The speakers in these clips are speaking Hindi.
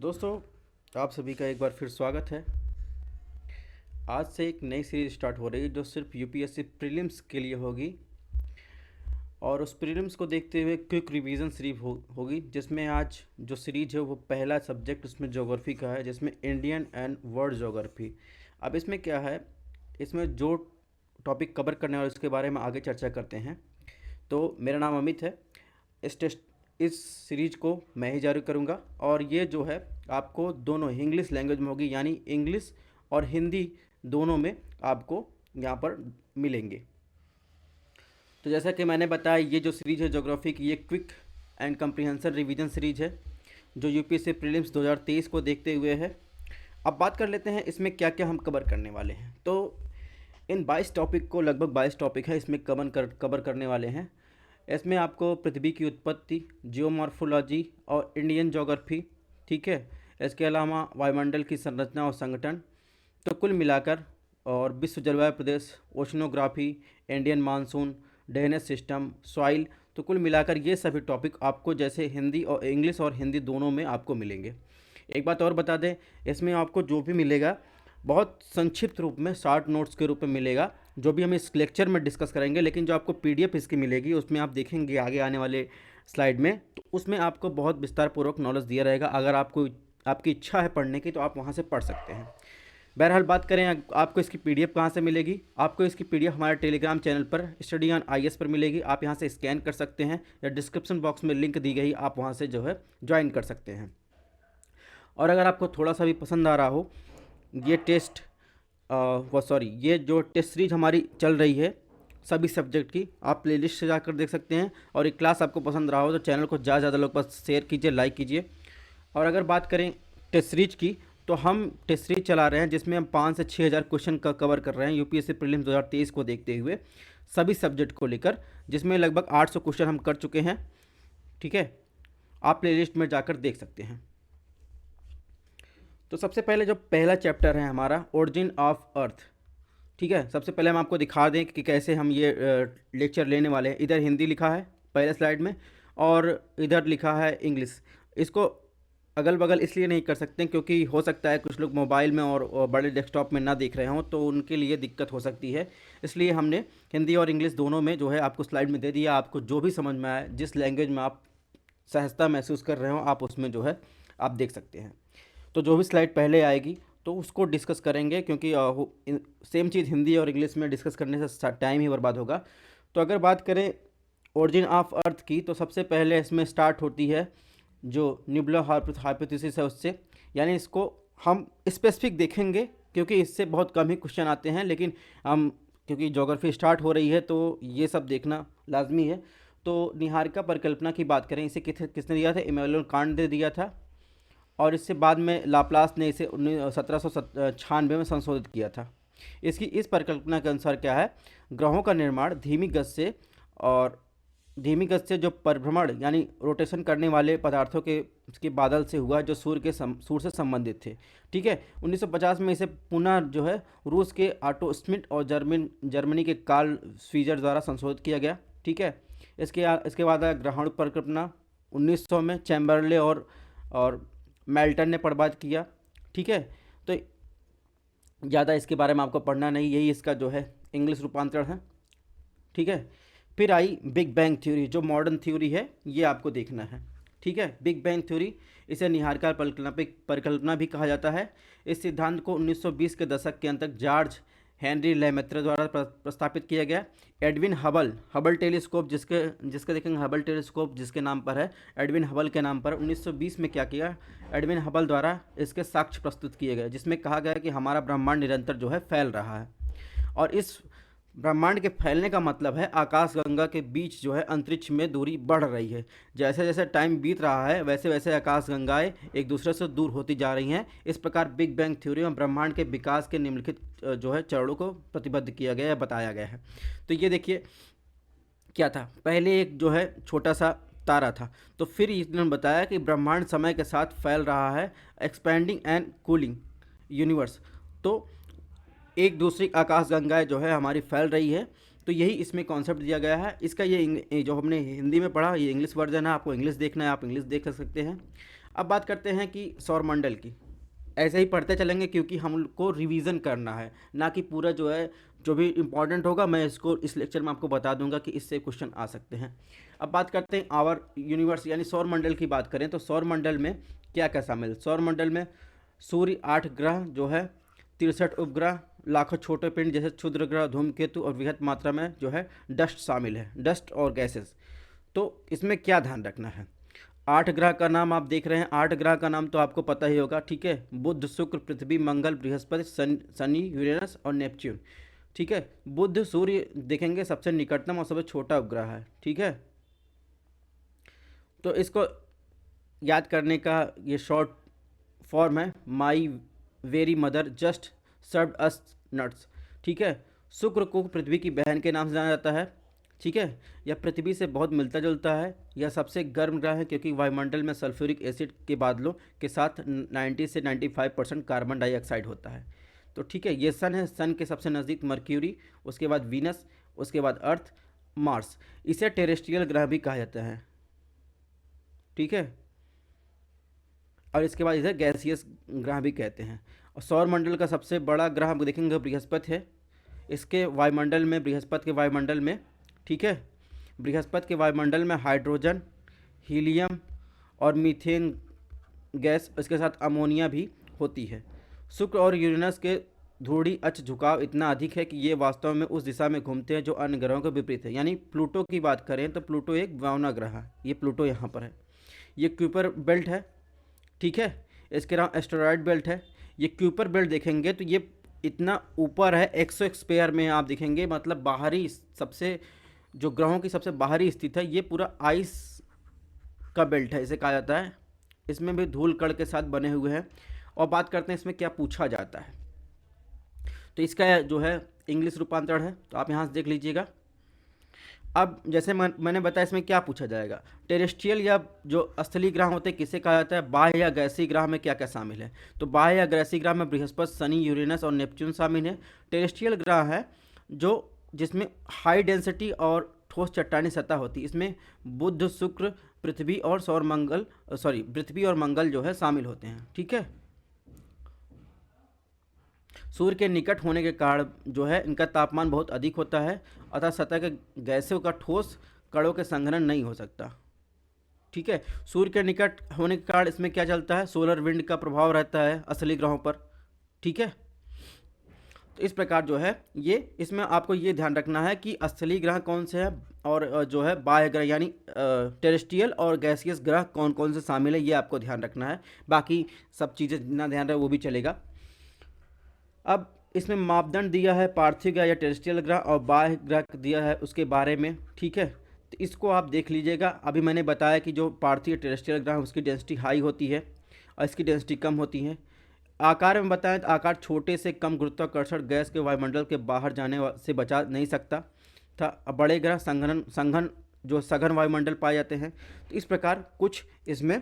दोस्तों, आप सभी का एक बार फिर स्वागत है। आज से एक नई सीरीज स्टार्ट हो रही है जो सिर्फ यूपीएससी प्रीलिम्स के लिए होगी। और उस प्रीलिम्स को देखते हुए क्विक रिवीजन सीरीज होगी, जिसमें आज जो सीरीज है वो पहला सब्जेक्ट उसमें ज्योग्राफी का है, जिसमें इंडियन एंड वर्ल्ड ज्योग्राफी। अब इसमें क्या है, इसमें जो टॉपिक कवर करने वाले उसके बारे में आगे चर्चा करते हैं। तो मेरा नाम अमित है। इस सीरीज को मैं ही जारी करूँगा, और ये जो है आपको दोनों इंग्लिश लैंग्वेज में होगी, यानी इंग्लिश और हिंदी दोनों में आपको यहाँ पर मिलेंगे। तो जैसा कि मैंने बताया, ये जो सीरीज है ज्योग्राफी की, ये quick and comprehensive revision series है जो यूपीएससी प्रीलिम्स 2023 को देखते हुए है। अब बात कर लेते हैं इसमें क्या क्या हम कवर करने वाले हैं। तो इन 22 टॉपिक को, लगभग 22 टॉपिक है इसमें कवर करने वाले हैं। इसमें आपको पृथ्वी की उत्पत्ति, जियोमॉर्फोलॉजी और इंडियन ज्योग्राफी, ठीक है, इसके अलावा वायुमंडल की संरचना और संगठन, तो कुल मिलाकर, और विश्व जलवायु प्रदेश, oceanography, Indian monsoon, drainage system, soil, तो कुल मिलाकर ये सभी टॉपिक आपको जैसे हिंदी और इंग्लिश और हिंदी दोनों में आपको मिलेंगे। एक बात और बता दें, इसमें आपको जो भी मिलेगा बहुत संक्षिप्त रूप में, शॉर्ट नोट्स के रूप में मिलेगा, जो भी हम इस लेक्चर में डिस्कस करेंगे। लेकिन जो आपको पीडीएफ इसकी मिलेगी, उसमें आप देखेंगे आगे आने वाले स्लाइड में, तो उसमें आपको बहुत विस्तार पूर्वक नॉलेज दिया रहेगा। अगर आपकी इच्छा है पढ़ने की तो आप वहाँ से पढ़ सकते हैं। बहरहाल बात करें आपको इसकी पीडीएफ कहाँ से मिलेगी। आपको इसकी पीडीएफ हमारे टेलीग्राम चैनल पर स्टडी ऑन आईएएस पर मिलेगी। आप यहाँ से स्कैन कर सकते हैं, या डिस्क्रिप्शन बॉक्स में लिंक दी गई, आप वहाँ से जो है ज्वाइन कर सकते हैं। और अगर आपको थोड़ा सा भी पसंद आ रहा हो, ये ये जो टेस्ट सीरीज हमारी चल रही है सभी सब्जेक्ट की, आप प्लेलिस्ट से जाकर देख सकते हैं। और एक क्लास आपको पसंद रहा हो तो चैनल को ज़्यादा से ज़्यादा लोग पास शेयर कीजिए, लाइक कीजिए। और अगर बात करें टेस्ट सीरीज की, तो हम टेस्ट सीरीज चला रहे हैं जिसमें हम 5 से 6 हज़ार क्वेश्चन का कवर कर रहे हैं यूपीएससी प्रीलिम्स 2023 को देखते हुए, सभी सब्जेक्ट को लेकर, जिसमें लगभग 800 क्वेश्चन हम कर चुके हैं। ठीक है, आप प्लेलिस्ट में जाकर देख सकते हैं। तो सबसे पहले जो पहला चैप्टर है हमारा, ओरिजिन ऑफ अर्थ, ठीक है। सबसे पहले हम आपको दिखा दें कि कैसे हम ये लेक्चर लेने वाले हैं। इधर हिंदी लिखा है पहले स्लाइड में, और इधर लिखा है इंग्लिश। इसको अगल बगल इसलिए नहीं कर सकते क्योंकि हो सकता है कुछ लोग मोबाइल में और बड़े डेस्कटॉप में ना देख रहे हों, तो उनके लिए दिक्कत हो सकती है। इसलिए हमने हिंदी और इंग्लिश दोनों में जो है आपको स्लाइड में दे दिया। आपको जो भी समझ में आए, जिस लैंग्वेज में आप सहजता महसूस कर रहे हो, आप उसमें जो है आप देख सकते हैं। तो जो भी स्लाइड पहले आएगी तो उसको डिस्कस करेंगे, क्योंकि सेम चीज़ हिंदी और इंग्लिश में डिस्कस करने से टाइम ही बर्बाद होगा। तो अगर बात करें ओरिजिन ऑफ अर्थ की, तो सबसे पहले इसमें स्टार्ट होती है जो न्यूबुलर हाइपोथेसिस है उससे। यानी इसको हम स्पेसिफिक देखेंगे क्योंकि इससे बहुत कम ही क्वेश्चन आते हैं, लेकिन हम क्योंकि ज्योग्राफी स्टार्ट हो रही है तो ये सब देखना लाजमी है। तो निहारिका परिकल्पना की बात करें, इसे किसने दिया था? इमैनुअल कांट ने दिया था, और इससे बाद में लाप्लास ने इसे 1796 में संशोधित किया था। इसकी इस परिकल्पना के अनुसार क्या है, ग्रहों का निर्माण धीमी गति से जो परिभ्रमण यानी रोटेशन करने वाले पदार्थों के बादल से हुआ, जो सूर्य से संबंधित थे। ठीक है, 1950 में इसे पुनः जो है रूस के ऑटो स्मिट और जर्मनी के कार्ल स्वीजर द्वारा संशोधित किया गया। ठीक है, इसके बाद आया ग्रहण परिकल्पना 1900 में चैम्बरले और मेल्टन ने प्रस्तावित किया। ठीक है, तो ज़्यादा इसके बारे में आपको पढ़ना नहीं, यही इसका जो है इंग्लिश रूपांतरण है। ठीक है, फिर आई बिग बैंग थ्योरी, जो मॉडर्न थ्योरी है, ये आपको देखना है। ठीक है, बिग बैंग थ्योरी, इसे निहारिका परिकल्पना भी कहा जाता है। इस सिद्धांत को 1920 के दशक के अंत तक जॉर्ज हेनरी लेमेत्र द्वारा प्रस्तावित किया गया। एडविन हबल टेलीस्कोप, जिसके देखेंगे हबल टेलीस्कोप जिसके नाम पर है, एडविन हबल के नाम पर, 1920 में क्या किया, एडविन हबल द्वारा इसके साक्ष्य प्रस्तुत किए गए, जिसमें कहा गया कि हमारा ब्रह्मांड निरंतर जो है फैल रहा है। और इस ब्रह्मांड के फैलने का मतलब है आकाश गंगा के बीच जो है अंतरिक्ष में दूरी बढ़ रही है। जैसे जैसे टाइम बीत रहा है, वैसे वैसे आकाश गंगाएं एक दूसरे से दूर होती जा रही हैं। इस प्रकार बिग बैंग थ्योरी में ब्रह्मांड के विकास के निम्नलिखित जो है चरणों को प्रतिबद्ध किया गया है, बताया गया है। तो ये देखिए क्या था, पहले एक जो है छोटा सा तारा था, तो फिर इन्होंने बताया कि ब्रह्मांड समय के साथ फैल रहा है, एक्सपैंडिंग एंड कूलिंग यूनिवर्स। तो एक दूसरी आकाशगंगाएं जो है हमारी फैल रही है। तो यही इसमें कॉन्सेप्ट दिया गया है। इसका ये जो हमने हिंदी में पढ़ा, ये इंग्लिश वर्जन है, आपको इंग्लिश देखना है आप इंग्लिश देख सकते हैं। अब बात करते हैं कि सौरमंडल की। ऐसे ही पढ़ते चलेंगे क्योंकि हमको रिवीजन करना है, ना कि पूरा जो है जो भी इम्पोर्टेंट होगा मैं इसको इस लेक्चर में आपको बता दूंगा कि इससे क्वेश्चन आ सकते हैं। अब बात करते हैं आवर यूनिवर्स यानी सौरमंडल की बात करें तो सौरमंडल में क्या क्या शामिल। सौरमंडल में सूर्य, 8 ग्रह जो है, 63 उपग्रह, लाखों छोटे पिंड जैसे क्षुद्र ग्रह, धूमकेतु और वृहत मात्रा में जो है डस्ट शामिल है, डस्ट और गैसेस। तो इसमें क्या ध्यान रखना है। 8 ग्रह का नाम आप देख रहे हैं, 8 ग्रह का नाम तो आपको पता ही होगा, ठीक है। बुध, शुक्र, पृथ्वी, मंगल, बृहस्पति, शनि, यूरेनस और नेपच्यून, ठीक है। बुध सूर्य देखेंगे सबसे निकटतम और सबसे छोटा उपग्रह है, ठीक है। तो इसको याद करने का ये शॉर्ट फॉर्म है, my very mother just served us nuts, ठीक है। शुक्र को पृथ्वी की बहन के नाम से जाना जाता है, ठीक है। यह पृथ्वी से बहुत मिलता जुलता है। यह सबसे गर्म ग्रह है क्योंकि वायुमंडल में सल्फ्यूरिक एसिड के बादलों के साथ 90 से 95% कार्बन डाइऑक्साइड होता है। तो ठीक है, ये सन है। सन के सबसे नज़दीक मर्क्यूरी, उसके बाद वीनस, उसके बाद अर्थ, मार्स। इसे टेरेस्ट्रियल ग्रह भी कहा जाता है, ठीक है। और इसके बाद इसे गैसियस ग्रह भी कहते हैं। और सौरमंडल का सबसे बड़ा ग्रह हम देखेंगे बृहस्पति है। इसके वायुमंडल में, बृहस्पति के वायुमंडल में, ठीक है, बृहस्पति के वायुमंडल में हाइड्रोजन, हीलियम और मीथेन गैस, इसके साथ अमोनिया भी होती है। शुक्र और यूरेनस के ध्रुवीय अक्ष झुकाव इतना अधिक है कि ये वास्तव में उस दिशा में घूमते हैं जो अन्य ग्रहों के विपरीत है। यानी प्लूटो की बात करें तो प्लूटो एक वायवना ग्रह है। ये प्लूटो यहाँ पर है, ये क्यूपर बेल्ट है, ठीक है। इसके अलावा एस्टेरॉयड बेल्ट है। ये क्यूपर बेल्ट देखेंगे तो ये इतना ऊपर है, एक्सोस्फीयर में आप देखेंगे, मतलब बाहरी, सबसे जो ग्रहों की सबसे बाहरी स्थित है। ये पूरा आइस का बेल्ट है इसे कहा जाता है। इसमें भी धूल कण के साथ बने हुए हैं। और बात करते हैं इसमें क्या पूछा जाता है। तो इसका जो है इंग्लिश रूपांतरण है, तो आप यहाँ से देख लीजिएगा। अब जैसे मैंने बताया इसमें क्या पूछा जाएगा। टेरेस्ट्रियल या जो स्थलीय ग्रह होते हैं किसे कहा जाता है। बाह्य या गैसीय ग्रह में क्या क्या शामिल है। तो बाह्य या गैसीय ग्रह में बृहस्पति, शनि, यूरेनस और नेपच्यून शामिल है। टेरेस्ट्रियल ग्रह है जो जिसमें हाई डेंसिटी और ठोस चट्टानी सतह होती है। इसमें बुध, शुक्र, पृथ्वी और पृथ्वी और मंगल जो है शामिल होते हैं, ठीक है। सूर्य के निकट होने के कारण जो है इनका तापमान बहुत अधिक होता है, अतः सतह के गैसों का ठोस कणों के संघनन नहीं हो सकता, ठीक है। सूर्य के निकट होने के कारण इसमें क्या चलता है, सोलर विंड का प्रभाव रहता है असली ग्रहों पर, ठीक है। तो इस प्रकार जो है ये, इसमें आपको ये ध्यान रखना है कि स्थलीय ग्रह कौन से हैं और जो है बाह्य ग्रह यानी टेरेस्ट्रियल और गैसियस ग्रह कौन कौन से शामिल है, ये आपको ध्यान रखना है। बाकी सब चीज़ें जितना ध्यान रहे वो भी चलेगा। अब इसमें मापदंड दिया है पार्थिव ग्रह या टेरेस्ट्रियल ग्रह और बाह्य ग्रह दिया है उसके बारे में, ठीक है। तो इसको आप देख लीजिएगा। अभी मैंने बताया कि जो पार्थिव टेरेस्ट्रियल ग्रह उसकी डेंसिटी हाई होती है और इसकी डेंसिटी कम होती है। आकार में बताएं तो आकार छोटे से कम गुरुत्वाकर्षण गैस के वायुमंडल के बाहर जाने से बचा नहीं सकता था। बड़े ग्रह सघन वायुमंडल पाए जाते हैं। तो इस प्रकार कुछ इसमें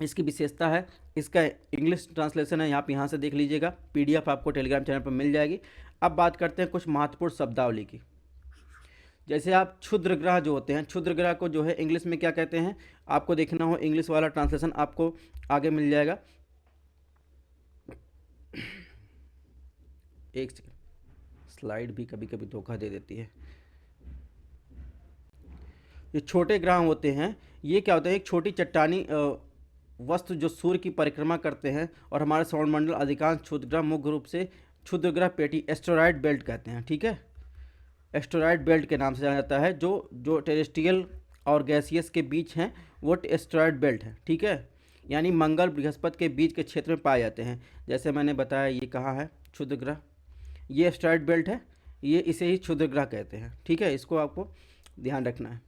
इसकी विशेषता है। इसका इंग्लिश ट्रांसलेशन है, आप यहाँ से देख लीजिएगा, पीडीएफ आपको टेलीग्राम चैनल पर मिल जाएगी। अब बात करते हैं कुछ महत्वपूर्ण शब्दावली की। जैसे आप क्षुद्र ग्रह जो होते हैं, क्षुद्र ग्रह को जो है इंग्लिश में क्या कहते हैं, आपको देखना हो इंग्लिश वाला ट्रांसलेशन आपको आगे मिल जाएगा। एक सेकंड, स्लाइड भी कभी कभी धोखा दे देती है। ये छोटे ग्रह होते हैं, ये क्या होता है, एक छोटी चट्टानी वस्तु जो सूर्य की परिक्रमा करते हैं। और हमारे सौरमंडल अधिकांश क्षुद्र ग्रह मुख्य रूप से क्षुद्र ग्रह पेटी एस्टेरॉयड बेल्ट कहते हैं, ठीक है। एस्टेरॉयड बेल्ट के नाम से जाना जाता है। जो टेरेस्ट्रियल और गैसियस के बीच हैं वो एस्टेरॉयड बेल्ट है, ठीक है। यानी मंगल बृहस्पति के बीच के क्षेत्र में पाए जाते हैं। जैसे मैंने बताया ये कहाँ है क्षुद्र ग्रह, ये एस्टेरॉयड बेल्ट है, ये इसे ही क्षुद्र ग्रह कहते हैं, ठीक है। इसको आपको ध्यान रखना है।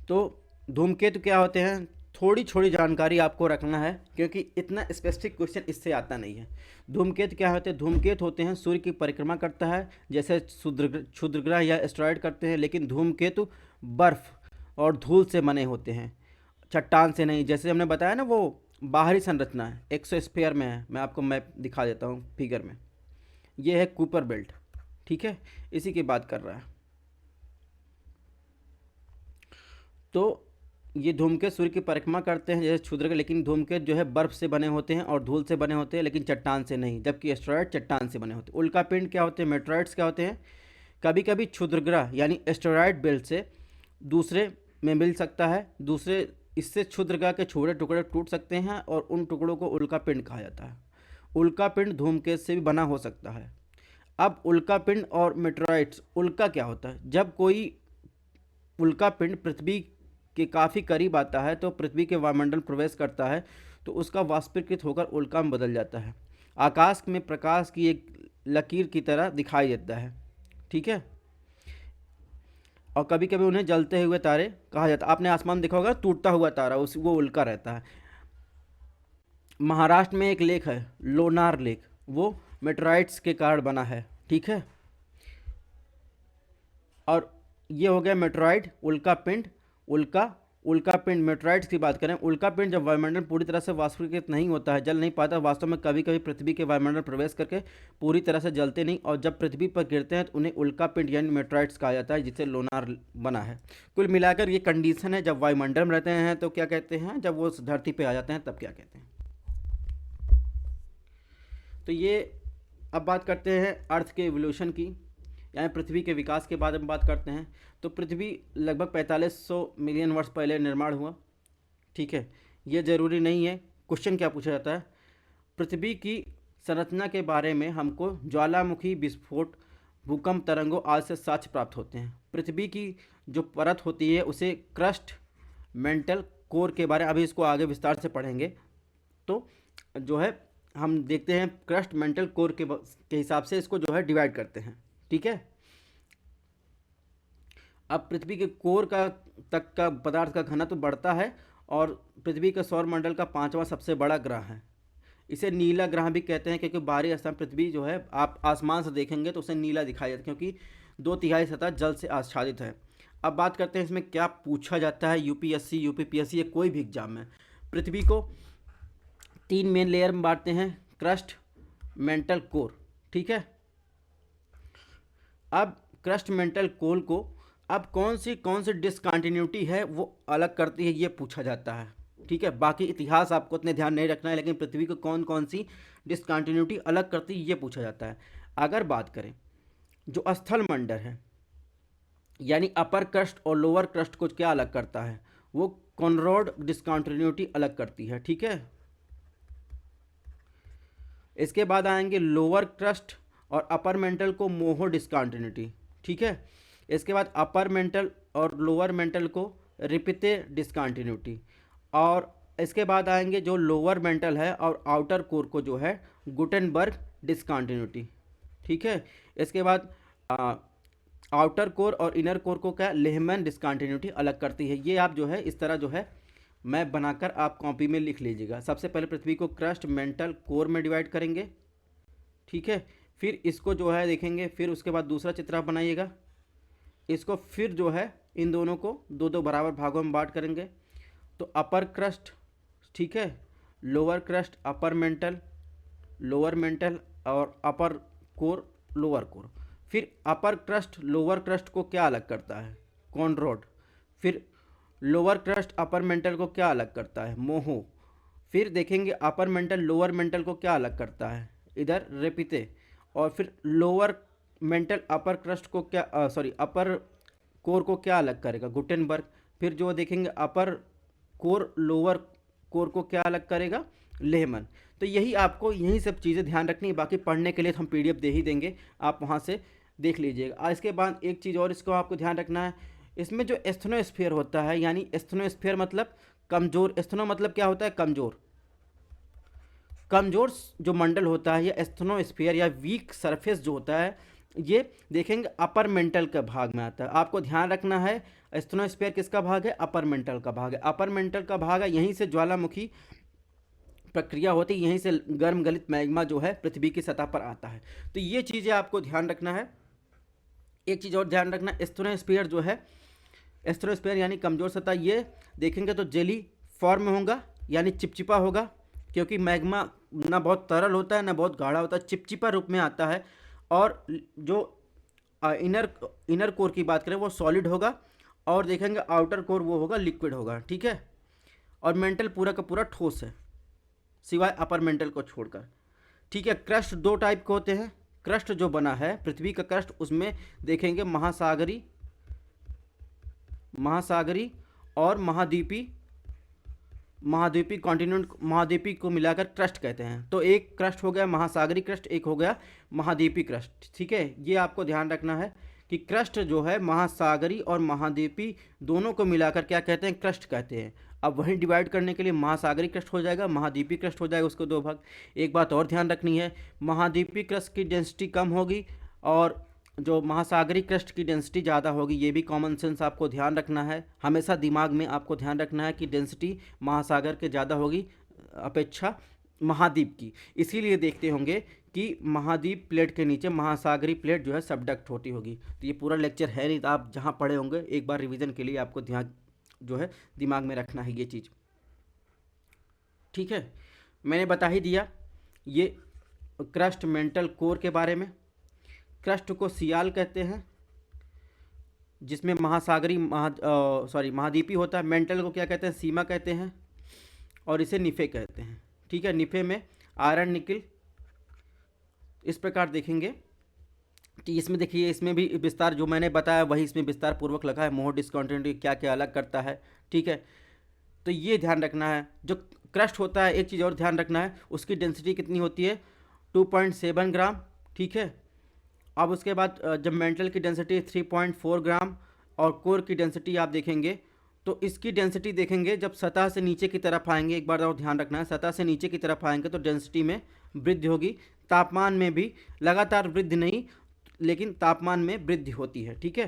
तो धूमकेतु क्या होते हैं, थोड़ी छोड़ी जानकारी आपको रखना है क्योंकि इतना स्पेसिफिक क्वेश्चन इससे आता नहीं है। धूमकेतु क्या होते हैं, धूमकेतु होते हैं सूर्य की परिक्रमा करता है जैसे क्षुद्र ग्रह या एस्टेरॉयड करते हैं। लेकिन धूमकेतु बर्फ और धूल से बने होते हैं, चट्टान से नहीं। जैसे हमने बताया ना वो बाहरी संरचना है, एक्सोस्फीयर में है। मैं आपको मैप दिखा देता हूँ फिगर में, ये है कूपर बेल्ट, ठीक है, इसी की बात कर रहा है। तो ये धूमकेतु सूर्य की परिक्रमा करते हैं जैसे क्षुद्र, लेकिन धूमकेतु जो है बर्फ से बने होते हैं और धूल से बने होते हैं, लेकिन चट्टान से नहीं, जबकि एस्टेरॉयड चट्टान से बने होते हैं। उल्कापिंड क्या होते हैं, मेटेरॉइड्स क्या होते हैं, कभी कभी क्षुद्रग्रह यानी एस्टेरॉयड बेल्ट से दूसरे में मिल सकता है, दूसरे इससे क्षुद्रग्रह के छोटे टुकड़े टूट सकते हैं और उन टुकड़ों को उल्कापिंड कहा जाता है। उल्कापिंड धूमकेतु से भी बना हो सकता है। अब उल्कापिंड और मेटेरॉइड्स, उल्का क्या होता है, जब कोई उल्कापिंड पृथ्वी के काफ़ी करीब आता है तो पृथ्वी के वायुमंडल प्रवेश करता है तो उसका वाष्पीकृत होकर उल्का में बदल जाता है, आकाश में प्रकाश की एक लकीर की तरह दिखाई देता है। ठीक है, और कभी कभी उन्हें जलते हुए तारे कहा जाता है। आपने आसमान देखा होगा टूटता हुआ तारा, उस वो उल्का रहता है। महाराष्ट्र में एक लेक है लोनार लेक, वो मेटेराइट्स के कारण बना है। ठीक है, और ये हो गया मेटेराइट, उल्कापिंड, उल्कापिंड मेटेराइट्स की बात करें। उल्कापिंड जब वायुमंडल पूरी तरह से वाष्पीकृत नहीं होता है, जल नहीं पाता, वास्तव में कभी कभी पृथ्वी के वायुमंडल प्रवेश करके पूरी तरह से जलते नहीं, और जब पृथ्वी पर गिरते हैं तो उन्हें उल्कापिंड यानी मेटेराइट्स कहा जाता है, जिससे लोनार बना है। कुल मिलाकर ये कंडीशन है, जब वायुमंडल में रहते हैं तो क्या कहते हैं, जब वो धरती पर आ जाते हैं तब क्या कहते हैं। तो ये अब बात करते हैं अर्थ के एवोल्यूशन की, यानी पृथ्वी के विकास के बारे में बात करते हैं। तो पृथ्वी लगभग 4500 मिलियन वर्ष पहले निर्माण हुआ। ठीक है, ये ज़रूरी नहीं है। क्वेश्चन क्या पूछा जाता है, पृथ्वी की संरचना के बारे में हमको ज्वालामुखी, विस्फोट, भूकंप तरंगों आदि से साक्ष्य प्राप्त होते हैं। पृथ्वी की जो परत होती है उसे क्रस्ट, मेंटल, कोर के बारे में अभी इसको आगे विस्तार से पढ़ेंगे। तो जो है हम देखते हैं क्रस्ट, मेंटल, कोर के हिसाब से इसको जो है डिवाइड करते हैं। ठीक है, अब पृथ्वी के कोर का तक का पदार्थ का घनत्व बढ़ता है और पृथ्वी का सौरमंडल का 5वां सबसे बड़ा ग्रह है। इसे नीला ग्रह भी कहते हैं क्योंकि बाहरी स्थान पृथ्वी जो है आप आसमान से देखेंगे तो उसे नीला दिखाई देता है, क्योंकि 2/3 सतह जल से आच्छादित है। अब बात करते हैं इसमें क्या पूछा जाता है, यूपीएससी, यूपीपीएससी या कोई भी एग्जाम में पृथ्वी को 3 मेन लेयर में बांटते हैं, क्रस्ट, मेंटल, कोर। ठीक है, अब क्रस्ट, मेंटल, कोर को अब कौन सी डिसकंटिन्यूटी है वो अलग करती है, ये पूछा जाता है। ठीक है, बाकी इतिहास आपको इतने ध्यान नहीं रखना है, लेकिन पृथ्वी को कौन सी डिसकंटिन्यूटी अलग करती है ये पूछा जाता है। अगर बात करें जो स्थल मंडल है, यानी अपर क्रस्ट और लोअर क्रस्ट को क्या अलग करता है, वो कॉनरॉड डिसकंटिन्यूटी अलग करती है। ठीक है, इसके बाद आएंगे लोअर क्रस्ट और अपर मेंटल को मोहो डिसकंटिन्यूटी। ठीक है, इसके बाद अपर मेंटल और लोअर मेंटल को रिपिते डिसकंटिन्यूटी, और इसके बाद आएंगे जो लोअर मेंटल है और आउटर कोर को जो है गुटेनबर्ग डिसकंटिन्यूटी। ठीक है, इसके बाद आउटर कोर और इनर कोर को क्या लेहमैन डिसकंटिन्यूटी अलग करती है। ये आप जो है इस तरह जो है मैप बनाकर आप कॉपी में लिख लीजिएगा। सबसे पहले पृथ्वी को क्रस्ट, मेंटल, कोर में डिवाइड करेंगे। ठीक है, फिर इसको जो है देखेंगे, फिर उसके बाद दूसरा चित्र आप बनाइएगा, इसको फिर जो है इन दोनों को 2-2 बराबर भागों में बांट करेंगे। तो अपर क्रस्ट, ठीक है, lower crust, upper mantle, lower mental और अपर कोर, लोअर कोर। फिर अपर क्रस्ट लोअर क्रस्ट को क्या अलग करता है, कॉनरॉड। फिर लोअर क्रस्ट अपर मेंटल को क्या अलग करता है, मोहो। फिर देखेंगे अपर मेंटल लोअर मेंटल को क्या अलग करता है, इधर रेपिते। और फिर लोअर मेंटल अपर क्रस्ट को क्या अपर कोर को क्या अलग करेगा, गुटेनबर्ग। फिर जो देखेंगे अपर कोर लोअर कोर को क्या अलग करेगा, लेहमन। तो यही आपको यही सब चीज़ें ध्यान रखनी है। बाकी पढ़ने के लिए हम पीडीएफ दे ही देंगे, आप वहाँ से देख लीजिएगा। इसके बाद एक चीज़ और इसको आपको ध्यान रखना है, इसमें जो एस्थनोस्फीयर होता है, यानी एस्थनोस्फीयर मतलब कमज़ोर, एस्थनो मतलब क्या होता है, कमज़ोर। कमज़ोर जो मंडल होता है या एस्थनोस्फीयर या वीक सरफेस जो होता है, ये देखेंगे अपर मेंटल का भाग में आता है। आपको ध्यान रखना है एस्थनोस्फीयर किसका भाग है, अपर मेंटल का भाग है। अपर मेंटल का भाग है, यहीं से ज्वालामुखी प्रक्रिया होती है, यहीं से गर्म गलित मैग्मा जो है पृथ्वी की सतह पर आता है। तो ये चीज़ें आपको ध्यान रखना है। एक चीज़ और ध्यान रखना, एस्थनोस्फीयर जो है, एस्थनोस्फीयर यानी कमज़ोर सतह, ये देखेंगे तो जेली फॉर्म में होगा, यानी चिपचिपा होगा, क्योंकि मैग्मा ना बहुत तरल होता है ना बहुत गाढ़ा होता है, चिपचिपा रूप में आता है। और जो इनर कोर की बात करें वो सॉलिड होगा, और देखेंगे आउटर कोर वो होगा लिक्विड होगा, ठीक है। और मेंटल पूरा का पूरा ठोस है सिवाय अपर मेंटल को छोड़कर, ठीक है। क्रस्ट दो टाइप के होते हैं। क्रस्ट जो बना है पृथ्वी का क्रस्ट, उसमें देखेंगे महासागरी, महासागरी और महाद्वीपी, महाद्वीपी कॉन्टिनेंट, महाद्वीपी को मिलाकर क्रस्ट कहते हैं। तो एक क्रस्ट हो गया महासागरी क्रस्ट, एक हो गया महाद्वीपी क्रस्ट, ठीक है। ये आपको ध्यान रखना है कि क्रस्ट जो है महासागरी और महाद्वीपी दोनों को मिलाकर क्या कहते हैं, क्रस्ट कहते हैं। अब वहीं डिवाइड करने के लिए महासागरी क्रस्ट हो जाएगा, महाद्वीपी क्रस्ट हो जाएगा, उसको दो भाग। एक बात और ध्यान रखनी है, महाद्वीपी क्रस्ट की डेंसिटी कम होगी और जो महासागरी क्रस्ट की डेंसिटी ज़्यादा होगी। ये भी कॉमन सेंस आपको ध्यान रखना है, हमेशा दिमाग में आपको ध्यान रखना है कि डेंसिटी महासागर के ज़्यादा होगी अपेक्षा महाद्वीप की। इसीलिए देखते होंगे कि महाद्वीप प्लेट के नीचे महासागरी प्लेट जो है सबडक्ट होती होगी। तो ये पूरा लेक्चर है नहीं, तो आप जहाँ पढ़े होंगे एक बार रिवीजन के लिए आपको ध्यान जो है दिमाग में रखना है ये चीज़, ठीक है। मैंने बता ही दिया ये क्रस्ट मेंटल कोर के बारे में। क्रस्ट को सियाल कहते हैं जिसमें महासागरी महाद्वीपी होता है। मेंटल को क्या कहते हैं, सीमा कहते हैं, और इसे निफे कहते हैं, ठीक है। निफे में आयरन निकिल इस प्रकार देखेंगे। तो इसमें देखिए, इसमें भी विस्तार जो मैंने बताया वही इसमें विस्तार पूर्वक लगा है, मोह डिस्कॉन्टिन्यूटी क्या क्या अलग करता है, ठीक है। तो ये ध्यान रखना है। जो क्रस्ट होता है, एक चीज़ और ध्यान रखना है, उसकी डेंसिटी कितनी होती है, 2.7 ग्राम, ठीक है। अब उसके बाद जब मेंटल की डेंसिटी 3.4 ग्राम और कोर की डेंसिटी आप देखेंगे तो इसकी डेंसिटी देखेंगे जब सतह से नीचे की तरफ आएंगे, एक बार और ध्यान रखना है, सतह से नीचे की तरफ आएंगे तो डेंसिटी में वृद्धि होगी। तापमान में भी लगातार वृद्धि नहीं, लेकिन तापमान में वृद्धि होती है, ठीक है।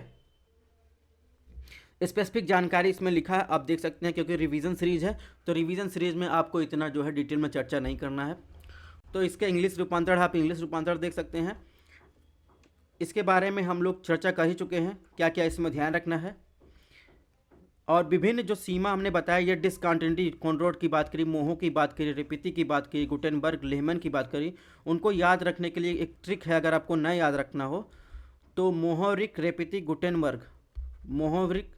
स्पेसिफिक जानकारी इसमें लिखा है, आप देख सकते हैं, क्योंकि रिवीजन सीरीज है तो रिवीजन सीरीज में आपको इतना जो है डिटेल में चर्चा नहीं करना है। तो इसके इंग्लिश रूपांतरण, आप इंग्लिश रूपांतरण देख सकते हैं। इसके बारे में हम लोग चर्चा कर ही चुके हैं, क्या क्या इसमें ध्यान रखना है। और विभिन्न जो सीमा हमने बताया, ये डिसकंटिन्यूटी, कॉनरॉड की बात करी, मोहो की बात करी, रिपीति की बात करी, गुटेनबर्ग, लेहमन की बात करी, उनको याद रखने के लिए एक ट्रिक है। अगर आपको न याद रखना हो तो मोहरिक, रेपिति, गुटेनबर्ग, मोहरिक,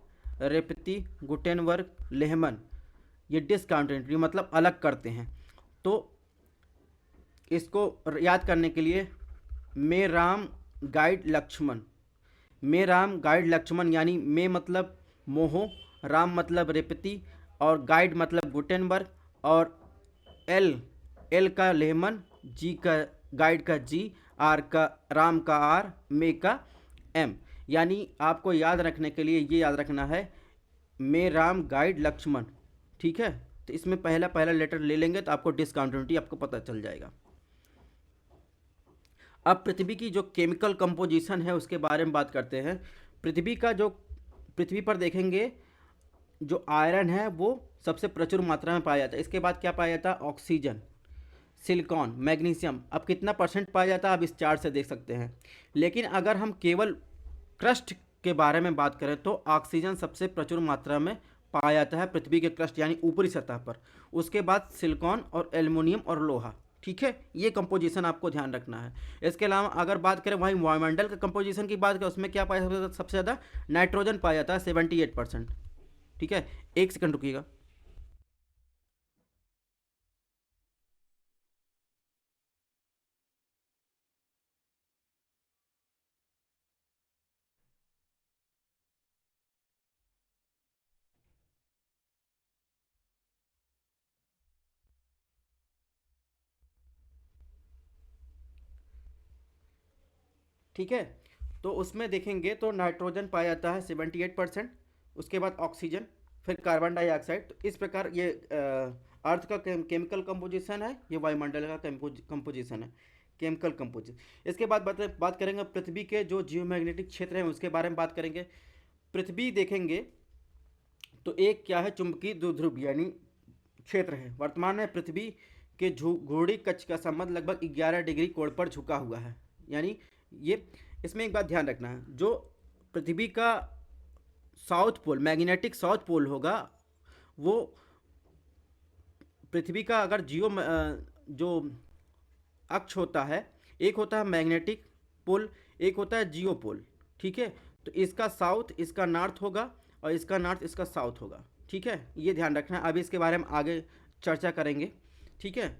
रेपिति, गुटेनबर्ग, लेहमन, ये डिसकंटिन्यूटी मतलब अलग करते हैं। तो इसको याद करने के लिए मे राम गाइड लक्ष्मण, मे राम गाइड लक्ष्मण, यानी मे मतलब मोहो, राम मतलब रेपति, और गाइड मतलब गुटेनबर्ग, और एल, एल का लेहमन, जी का गाइड का जी, आर का राम का आर, मे का एम। यानी आपको याद रखने के लिए ये याद रखना है, मे राम गाइड लक्ष्मण, ठीक है। तो इसमें पहला पहला लेटर ले लेंगे तो आपको डिसकंटिन्यूटी आपको पता चल जाएगा। अब पृथ्वी की जो केमिकल कंपोजिशन है उसके बारे में बात करते हैं। पृथ्वी का जो, पृथ्वी पर देखेंगे जो आयरन है वो सबसे प्रचुर मात्रा में पाया जाता है। इसके बाद क्या पाया जाता है, ऑक्सीजन, सिलिकॉन, मैग्नीशियम। अब कितना परसेंट पाया जाता है आप इस चार्ट से देख सकते हैं। लेकिन अगर हम केवल क्रस्ट के बारे में बात करें तो ऑक्सीजन सबसे प्रचुर मात्रा में पाया जाता है पृथ्वी के क्रस्ट यानी ऊपरी सतह पर। उसके बाद सिलिकॉन और एल्युमिनियम और लोहा, ठीक है। ये कंपोजिशन आपको ध्यान रखना है। इसके अलावा अगर बात करें वहीं वायुमंडल के कंपोजिशन की बात करें, उसमें क्या पाया जाता है, सबसे ज़्यादा नाइट्रोजन पाया जाता है 78%, ठीक है। एक सेकंड रुकिएगा। ठीक है, तो उसमें देखेंगे तो नाइट्रोजन पाया जाता है 78%, उसके बाद ऑक्सीजन, फिर कार्बन डाइऑक्साइड। तो इस प्रकार ये अर्थ का केमिकल कंपोजिशन है, ये वायुमंडल का कंपोजिशन है, केमिकल कंपोजिशन। इसके बाद बात करेंगे पृथ्वी के जो जियोमैग्नेटिक क्षेत्र हैं उसके बारे में बात करेंगे। पृथ्वी देखेंगे तो एक क्या है, चुंबकीय द्विध्रुव यानी क्षेत्र है। वर्तमान में पृथ्वी के घूर्णी कक्ष का संबंध लगभग 11 डिग्री कोण पर झुका हुआ है। यानी ये, इसमें एक बात ध्यान रखना है, जो पृथ्वी का south pole, magnetic south pole होगा, वो पृथ्वी का अगर जो अक्ष होता है, एक होता है मैग्नेटिक पोल, एक होता है जियो पोल, ठीक है। तो इसका साउथ, इसका नॉर्थ होगा, और इसका नॉर्थ, इसका साउथ होगा। ठीक है, ये ध्यान रखना है। अभी इसके बारे में आगे चर्चा करेंगे। ठीक है,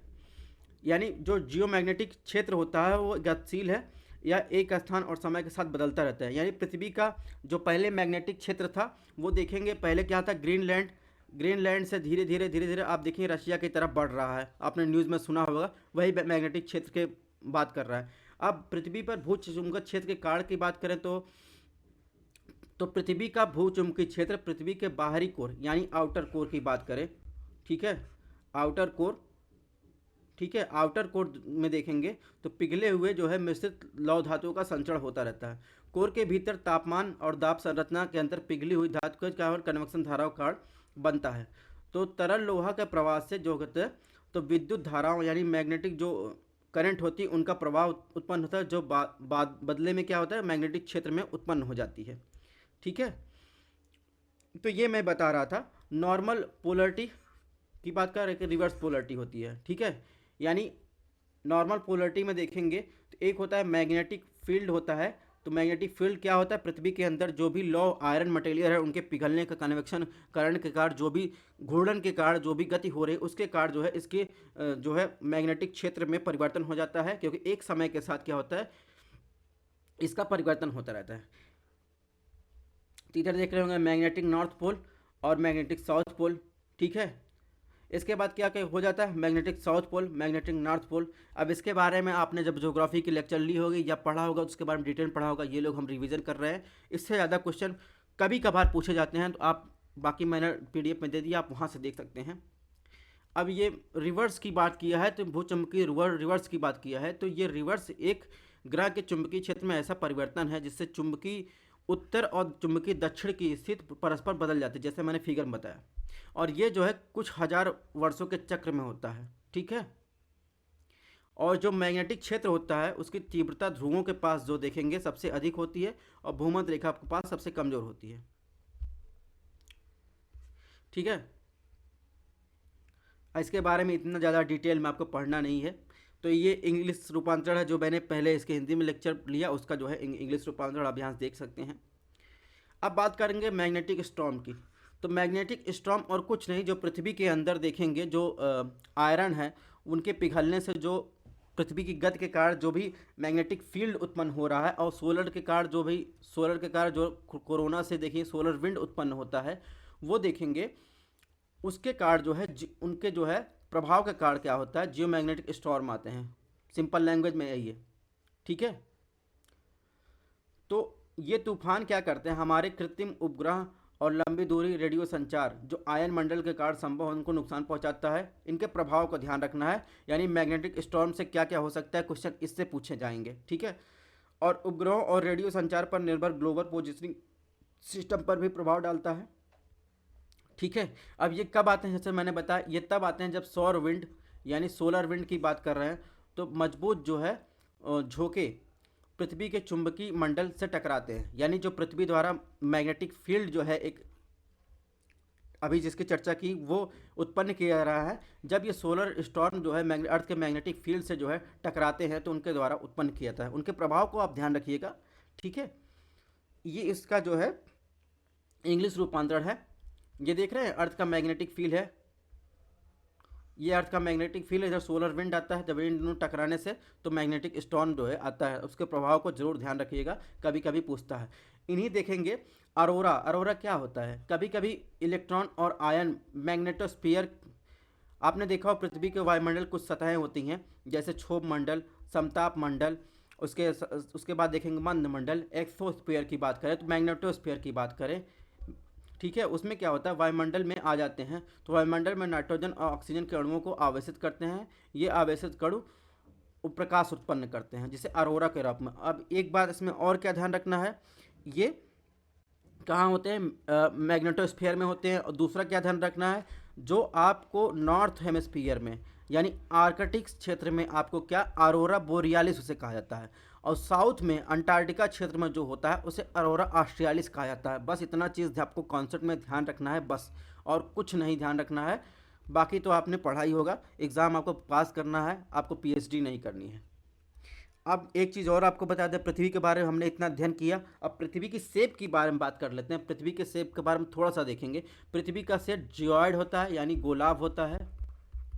यानी जो जियोमैग्नेटिक क्षेत्र होता है वो गतिशील है या एक स्थान और समय के साथ बदलता रहता है। यानी पृथ्वी का जो पहले मैग्नेटिक क्षेत्र था वो देखेंगे, पहले क्या था, ग्रीनलैंड। ग्रीनलैंड से धीरे धीरे आप देखिए रशिया की तरफ बढ़ रहा है, आपने न्यूज़ में सुना होगा, वही मैग्नेटिक क्षेत्र के बात कर रहा है। अब पृथ्वी पर भूचुंबकीय क्षेत्र के कारण की बात करें तो पृथ्वी का भूचुंबकीय क्षेत्र पृथ्वी के बाहरी कोर यानी आउटर कोर की बात करें, ठीक है, आउटर कोर, ठीक है, आउटर कोर में देखेंगे तो पिघले हुए जो है मिश्रित लौह धातुओं का संचरण होता रहता है। कोर के भीतर तापमान और दाब संरचना के अंतर पिघली हुई धातु के कारण कन्वेक्शन धाराओं का कारण बनता है। तो तरल लोहा के प्रवाह से जो होते हैं तो विद्युत धाराओं यानी मैग्नेटिक जो करंट होती है उनका प्रभाव उत्पन्न होता है, जो बदले में क्या होता है, मैग्नेटिक क्षेत्र में उत्पन्न हो जाती है। ठीक है, तो ये मैं बता रहा था। नॉर्मल पोलरिटी की बात कर रहे कि रिवर्स पोलरिटी होती है। ठीक है, यानी नॉर्मल पोलरिटी में देखेंगे तो एक होता है मैग्नेटिक फील्ड होता है। तो मैग्नेटिक फील्ड क्या होता है, पृथ्वी के अंदर जो भी लौ आयरन मटेरियल है उनके पिघलने का कन्वेक्शन करंट के कारण जो भी घूर्णन के कारण जो भी गति हो रही है उसके कारण जो है इसके जो है मैग्नेटिक क्षेत्र में परिवर्तन हो जाता है, क्योंकि एक समय के साथ क्या होता है इसका परिवर्तन होता रहता है। तो इधर देख रहे होंगे मैग्नेटिक नॉर्थ पोल और मैग्नेटिक साउथ पोल। ठीक है, इसके बाद क्या क्या हो जाता है, magnetic south pole, magnetic north pole. अब इसके बारे में आपने जब ज्योग्राफी की लेक्चर ली होगी या पढ़ा होगा उसके बारे में डिटेल पढ़ा होगा, ये लोग हम रिवीजन कर रहे हैं। इससे ज़्यादा क्वेश्चन कभी कभार पूछे जाते हैं, तो आप बाकी मैंने PDF में दे दिया, आप वहाँ से देख सकते हैं। अब ये रिवर्स की बात किया है तो भूचुंबकीय रिवर्स की बात किया है, तो ये रिवर्स एक ग्रह के चुंबकीय क्षेत्र में ऐसा परिवर्तन है जिससे चुंबकीय उत्तर और चुंबकीय दक्षिण की स्थिति परस्पर बदल जाती है, जैसे मैंने फिगर में बताया। और ये जो है कुछ हजार वर्षों के चक्र में होता है। ठीक है, और जो मैग्नेटिक क्षेत्र होता है उसकी तीव्रता ध्रुवों के पास जो देखेंगे सबसे अधिक होती है और भूमध्य रेखा के पास सबसे कमजोर होती है। ठीक है, इसके बारे में इतना ज़्यादा डिटेल में आपको पढ़ना नहीं है। तो ये इंग्लिश रूपांतरण है, जो मैंने पहले इसके हिंदी में लेक्चर लिया उसका जो है इंग्लिश रूपांतरण आप यहाँ से देख सकते हैं। अब बात करेंगे मैग्नेटिक स्टॉर्म की। तो मैग्नेटिक स्टॉर्म और कुछ नहीं, जो पृथ्वी के अंदर देखेंगे जो आयरन है उनके पिघलने से जो पृथ्वी की गति के कारण जो भी मैग्नेटिक फील्ड उत्पन्न हो रहा है, और सोलर के कारण जो कोरोना से देखिए सोलर विंड उत्पन्न होता है, वो देखेंगे उसके कारण जो है उनके जो है प्रभाव के कारण क्या होता है, जियोमैग्नेटिक स्टॉर्म आते हैं। सिंपल लैंग्वेज में यही है। ठीक है, तो ये तूफान क्या करते हैं, हमारे कृत्रिम उपग्रह और लंबी दूरी रेडियो संचार जो आयन मंडल के कारण संभव उनको नुकसान पहुंचाता है। इनके प्रभाव को ध्यान रखना है, यानी मैग्नेटिक स्टॉर्म से क्या क्या हो सकता है, क्वेश्चन इससे पूछे जाएंगे। ठीक है, और उपग्रहों और रेडियो संचार पर निर्भर ग्लोबल पोजिशनिंग सिस्टम पर भी प्रभाव डालता है। ठीक है, अब ये कब आते हैं, जैसे मैंने बताया ये तब आते हैं जब सौर विंड यानी सोलर विंड की बात कर रहे हैं, तो मजबूत जो है झोंके पृथ्वी के चुंबकीय मंडल से टकराते हैं। यानी जो पृथ्वी द्वारा मैग्नेटिक फील्ड जो है एक अभी जिसकी चर्चा की वो उत्पन्न किया जा रहा है, जब ये सोलर स्टॉर्म जो है अर्थ के मैग्नेटिक फील्ड से जो है टकराते हैं तो उनके द्वारा उत्पन्न किया जाता है। उनके प्रभाव को आप ध्यान रखिएगा। ठीक है, ये इसका जो है इंग्लिश रूपांतरण है। ये देख रहे हैं अर्थ का मैग्नेटिक फील्ड है, ये अर्थ का मैग्नेटिक फील्ड, इधर सोलर विंड आता है, जब इन टकराने से तो मैग्नेटिक स्टॉर्म जो है आता है, उसके प्रभाव को जरूर ध्यान रखिएगा, कभी कभी पूछता है। इन्हीं देखेंगे अरोरा क्या होता है, कभी कभी इलेक्ट्रॉन और आयन मैग्नेटोस्फीयर, आपने देखा हो पृथ्वी के वायुमंडल कुछ सतहें होती हैं जैसे क्षोभ मंडल, समताप मंडल, उसके बाद देखेंगे मंद मंडल, एक्सोस्फीयर की बात करें तो मैग्नेटोस्फीयर की बात करें। ठीक है, उसमें क्या होता है वायुमंडल में आ जाते हैं तो वायुमंडल में नाइट्रोजन और ऑक्सीजन के अणुओं को आवेशित करते हैं, ये आवेशित कणु प्रकाश उत्पन्न करते हैं जिसे अरोरा के रूप में। अब एक बात इसमें और क्या ध्यान रखना है, ये कहाँ होते हैं, मैग्नेटोस्फीयर में होते हैं। और दूसरा क्या ध्यान रखना है, जो आपको नॉर्थ हेमिस्फीयर में यानी आर्कटिक क्षेत्र में आपको क्या अरोरा बोरियालिस उसे कहा जाता है, और साउथ में अंटार्कटिका क्षेत्र में जो होता है उसे अरोरा ऑस्ट्रियालिस कहा जाता है। बस इतना चीज़ आपको कॉन्सेप्ट में ध्यान रखना है बस, और कुछ नहीं ध्यान रखना है। बाकी तो आपने पढ़ा ही होगा, एग्ज़ाम आपको पास करना है, आपको PhD नहीं करनी है। अब एक चीज़ और आपको बता दें, पृथ्वी के बारे में हमने इतना अध्ययन किया, अब पृथ्वी की शेप के बारे में बात कर लेते हैं। पृथ्वी के शेप के बारे में थोड़ा सा देखेंगे। पृथ्वी का शेप जियोइड होता है, यानी गोलाव होता है,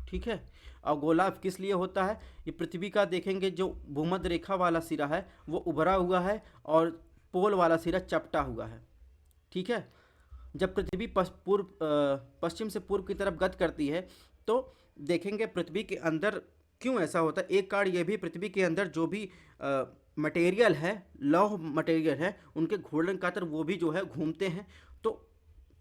ठीक है। और गोलाव किस लिए होता है? ये पृथ्वी का देखेंगे जो भूमध्य रेखा वाला सिरा है वो उभरा हुआ है और पोल वाला सिरा चपटा हुआ है, ठीक है। जब पृथ्वी पश्चिम से पूर्व की तरफ गति करती है तो देखेंगे पृथ्वी के अंदर क्यों ऐसा होता है। एक कारण ये भी, पृथ्वी के अंदर जो भी मटेरियल है, लौह मटेरियल है, उनके घूर्णन का तरफ वो भी जो है घूमते हैं। तो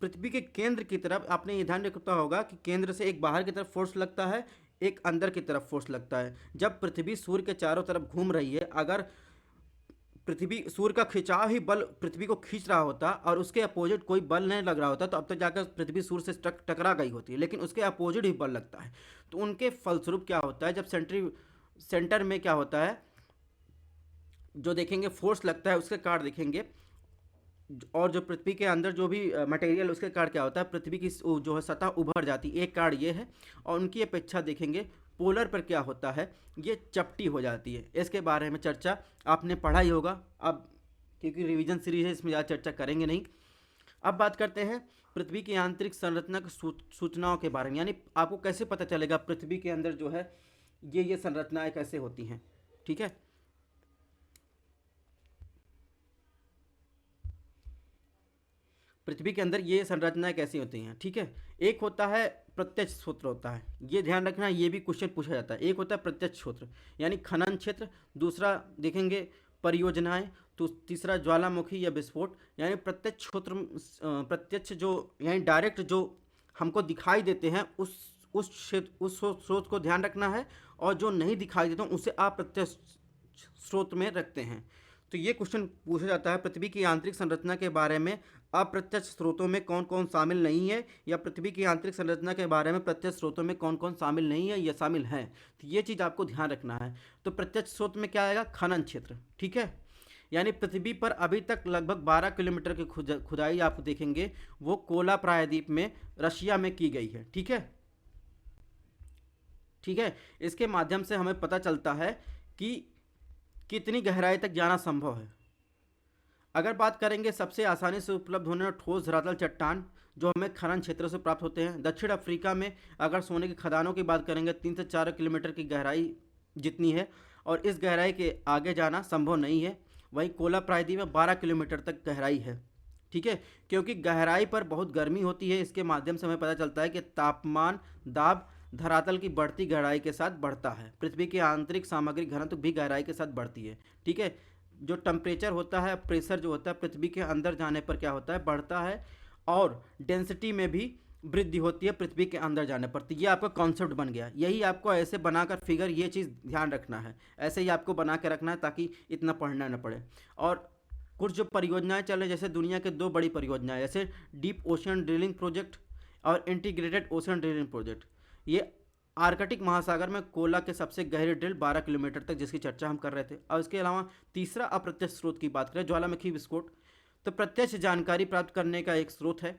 पृथ्वी के केंद्र की तरफ आपने ये ध्यान रखता होगा कि केंद्र से एक बाहर की तरफ फोर्स लगता है, एक अंदर की तरफ फोर्स लगता है। जब पृथ्वी सूर्य के चारों तरफ घूम रही है, अगर पृथ्वी सूर्य का खिंचाव ही बल पृथ्वी को खींच रहा होता और उसके अपोजिट कोई बल नहीं लग रहा होता तो अब तक जाकर पृथ्वी सूर्य से टकरा गई होती है, लेकिन उसके अपोजिट ही बल लगता है। तो उनके फलस्वरूप क्या होता है, जब सेंटर में क्या होता है, जो देखेंगे फोर्स लगता है उसके कारण देखेंगे, और जो पृथ्वी के अंदर जो भी मटेरियल उसके कारण क्या होता है, पृथ्वी की जो है सतह उभर जाती है, एक कारण ये है। और उनकी अपेक्षा देखेंगे पोलर पर क्या होता है, ये चपटी हो जाती है। इसके बारे में चर्चा आपने पढ़ा ही होगा, अब क्योंकि रिवीजन सीरीज है इसमें ज़्यादा चर्चा करेंगे नहीं। अब बात करते हैं पृथ्वी की आंतरिक संरचना की सूचनाओं के बारे में, यानी आपको कैसे पता चलेगा पृथ्वी के अंदर जो है ये संरचनाएं कैसे होती हैं, ठीक है। पृथ्वी के अंदर ये संरचनाएं कैसी होती हैं, ठीक है। एक होता है प्रत्यक्ष क्षेत्र होता है, ये ध्यान रखना, ये भी क्वेश्चन पूछा जाता है। एक होता है प्रत्यक्ष क्षेत्र यानी खनन क्षेत्र, दूसरा देखेंगे परियोजनाएं, तो तीसरा ज्वालामुखी या विस्फोट। यानी प्रत्यक्ष क्षेत्र प्रत्यक्ष जो यानी डायरेक्ट जो हमको दिखाई देते हैं उस क्षेत्र उस स्रोत को ध्यान रखना है, और जो नहीं दिखाई देते उसे अप्रत्यक्ष स्रोत में रखते हैं। तो ये क्वेश्चन पूछा जाता है पृथ्वी की आंतरिक संरचना के बारे में अप्रत्यक्ष स्रोतों में कौन कौन शामिल नहीं है, या पृथ्वी की आंतरिक संरचना के बारे में प्रत्यक्ष स्रोतों में कौन कौन शामिल नहीं है या शामिल है। तो ये चीज़ आपको ध्यान रखना है। तो प्रत्यक्ष स्रोत में क्या आएगा, खनन क्षेत्र, ठीक है। यानी पृथ्वी पर अभी तक लगभग 12 किलोमीटर की खुदाई आप देखेंगे वो कोला प्रायद्वीप में रशिया में की गई है, ठीक है। ठीक है, इसके माध्यम से हमें पता चलता है कि कितनी गहराई तक जाना संभव है। अगर बात करेंगे सबसे आसानी से उपलब्ध होने वाले ठोस धरातल चट्टान जो हमें खनन क्षेत्र से प्राप्त होते हैं, दक्षिण अफ्रीका में अगर सोने की खदानों की बात करेंगे 3 से 4 किलोमीटर की गहराई जितनी है, और इस गहराई के आगे जाना संभव नहीं है। वहीं कोला प्रायद्वीप में 12 किलोमीटर तक गहराई है, ठीक है। क्योंकि गहराई पर बहुत गर्मी होती है, इसके माध्यम से हमें पता चलता है कि तापमान दाब धरातल की बढ़ती गहराई के साथ बढ़ता है। पृथ्वी की आंतरिक सामग्री घनत्व भी गहराई के साथ बढ़ती है, ठीक है। जो टेम्परेचर होता है, प्रेशर जो होता है पृथ्वी के अंदर जाने पर क्या होता है, बढ़ता है, और डेंसिटी में भी वृद्धि होती है पृथ्वी के अंदर जाने पर। तो ये आपका कॉन्सेप्ट बन गया, यही आपको ऐसे बनाकर फिगर ये चीज़ ध्यान रखना है, ऐसे ही आपको बना के रखना है ताकि इतना पढ़ना न पड़े। और कुछ जो परियोजनाएं चल रही, जैसे दुनिया के 2 बड़ी परियोजनाएं, जैसे डीप ओशन ड्रिलिंग प्रोजेक्ट और इंटीग्रेटेड ओशन ड्रिलिंग प्रोजेक्ट, ये आर्कटिक महासागर में कोला के सबसे गहरे ड्रिल 12 किलोमीटर तक, जिसकी चर्चा हम कर रहे थे। और इसके अलावा तीसरा अप्रत्यक्ष स्रोत की बात करें, ज्वालामुखी विस्फोट, तो प्रत्यक्ष जानकारी प्राप्त करने का एक स्रोत है।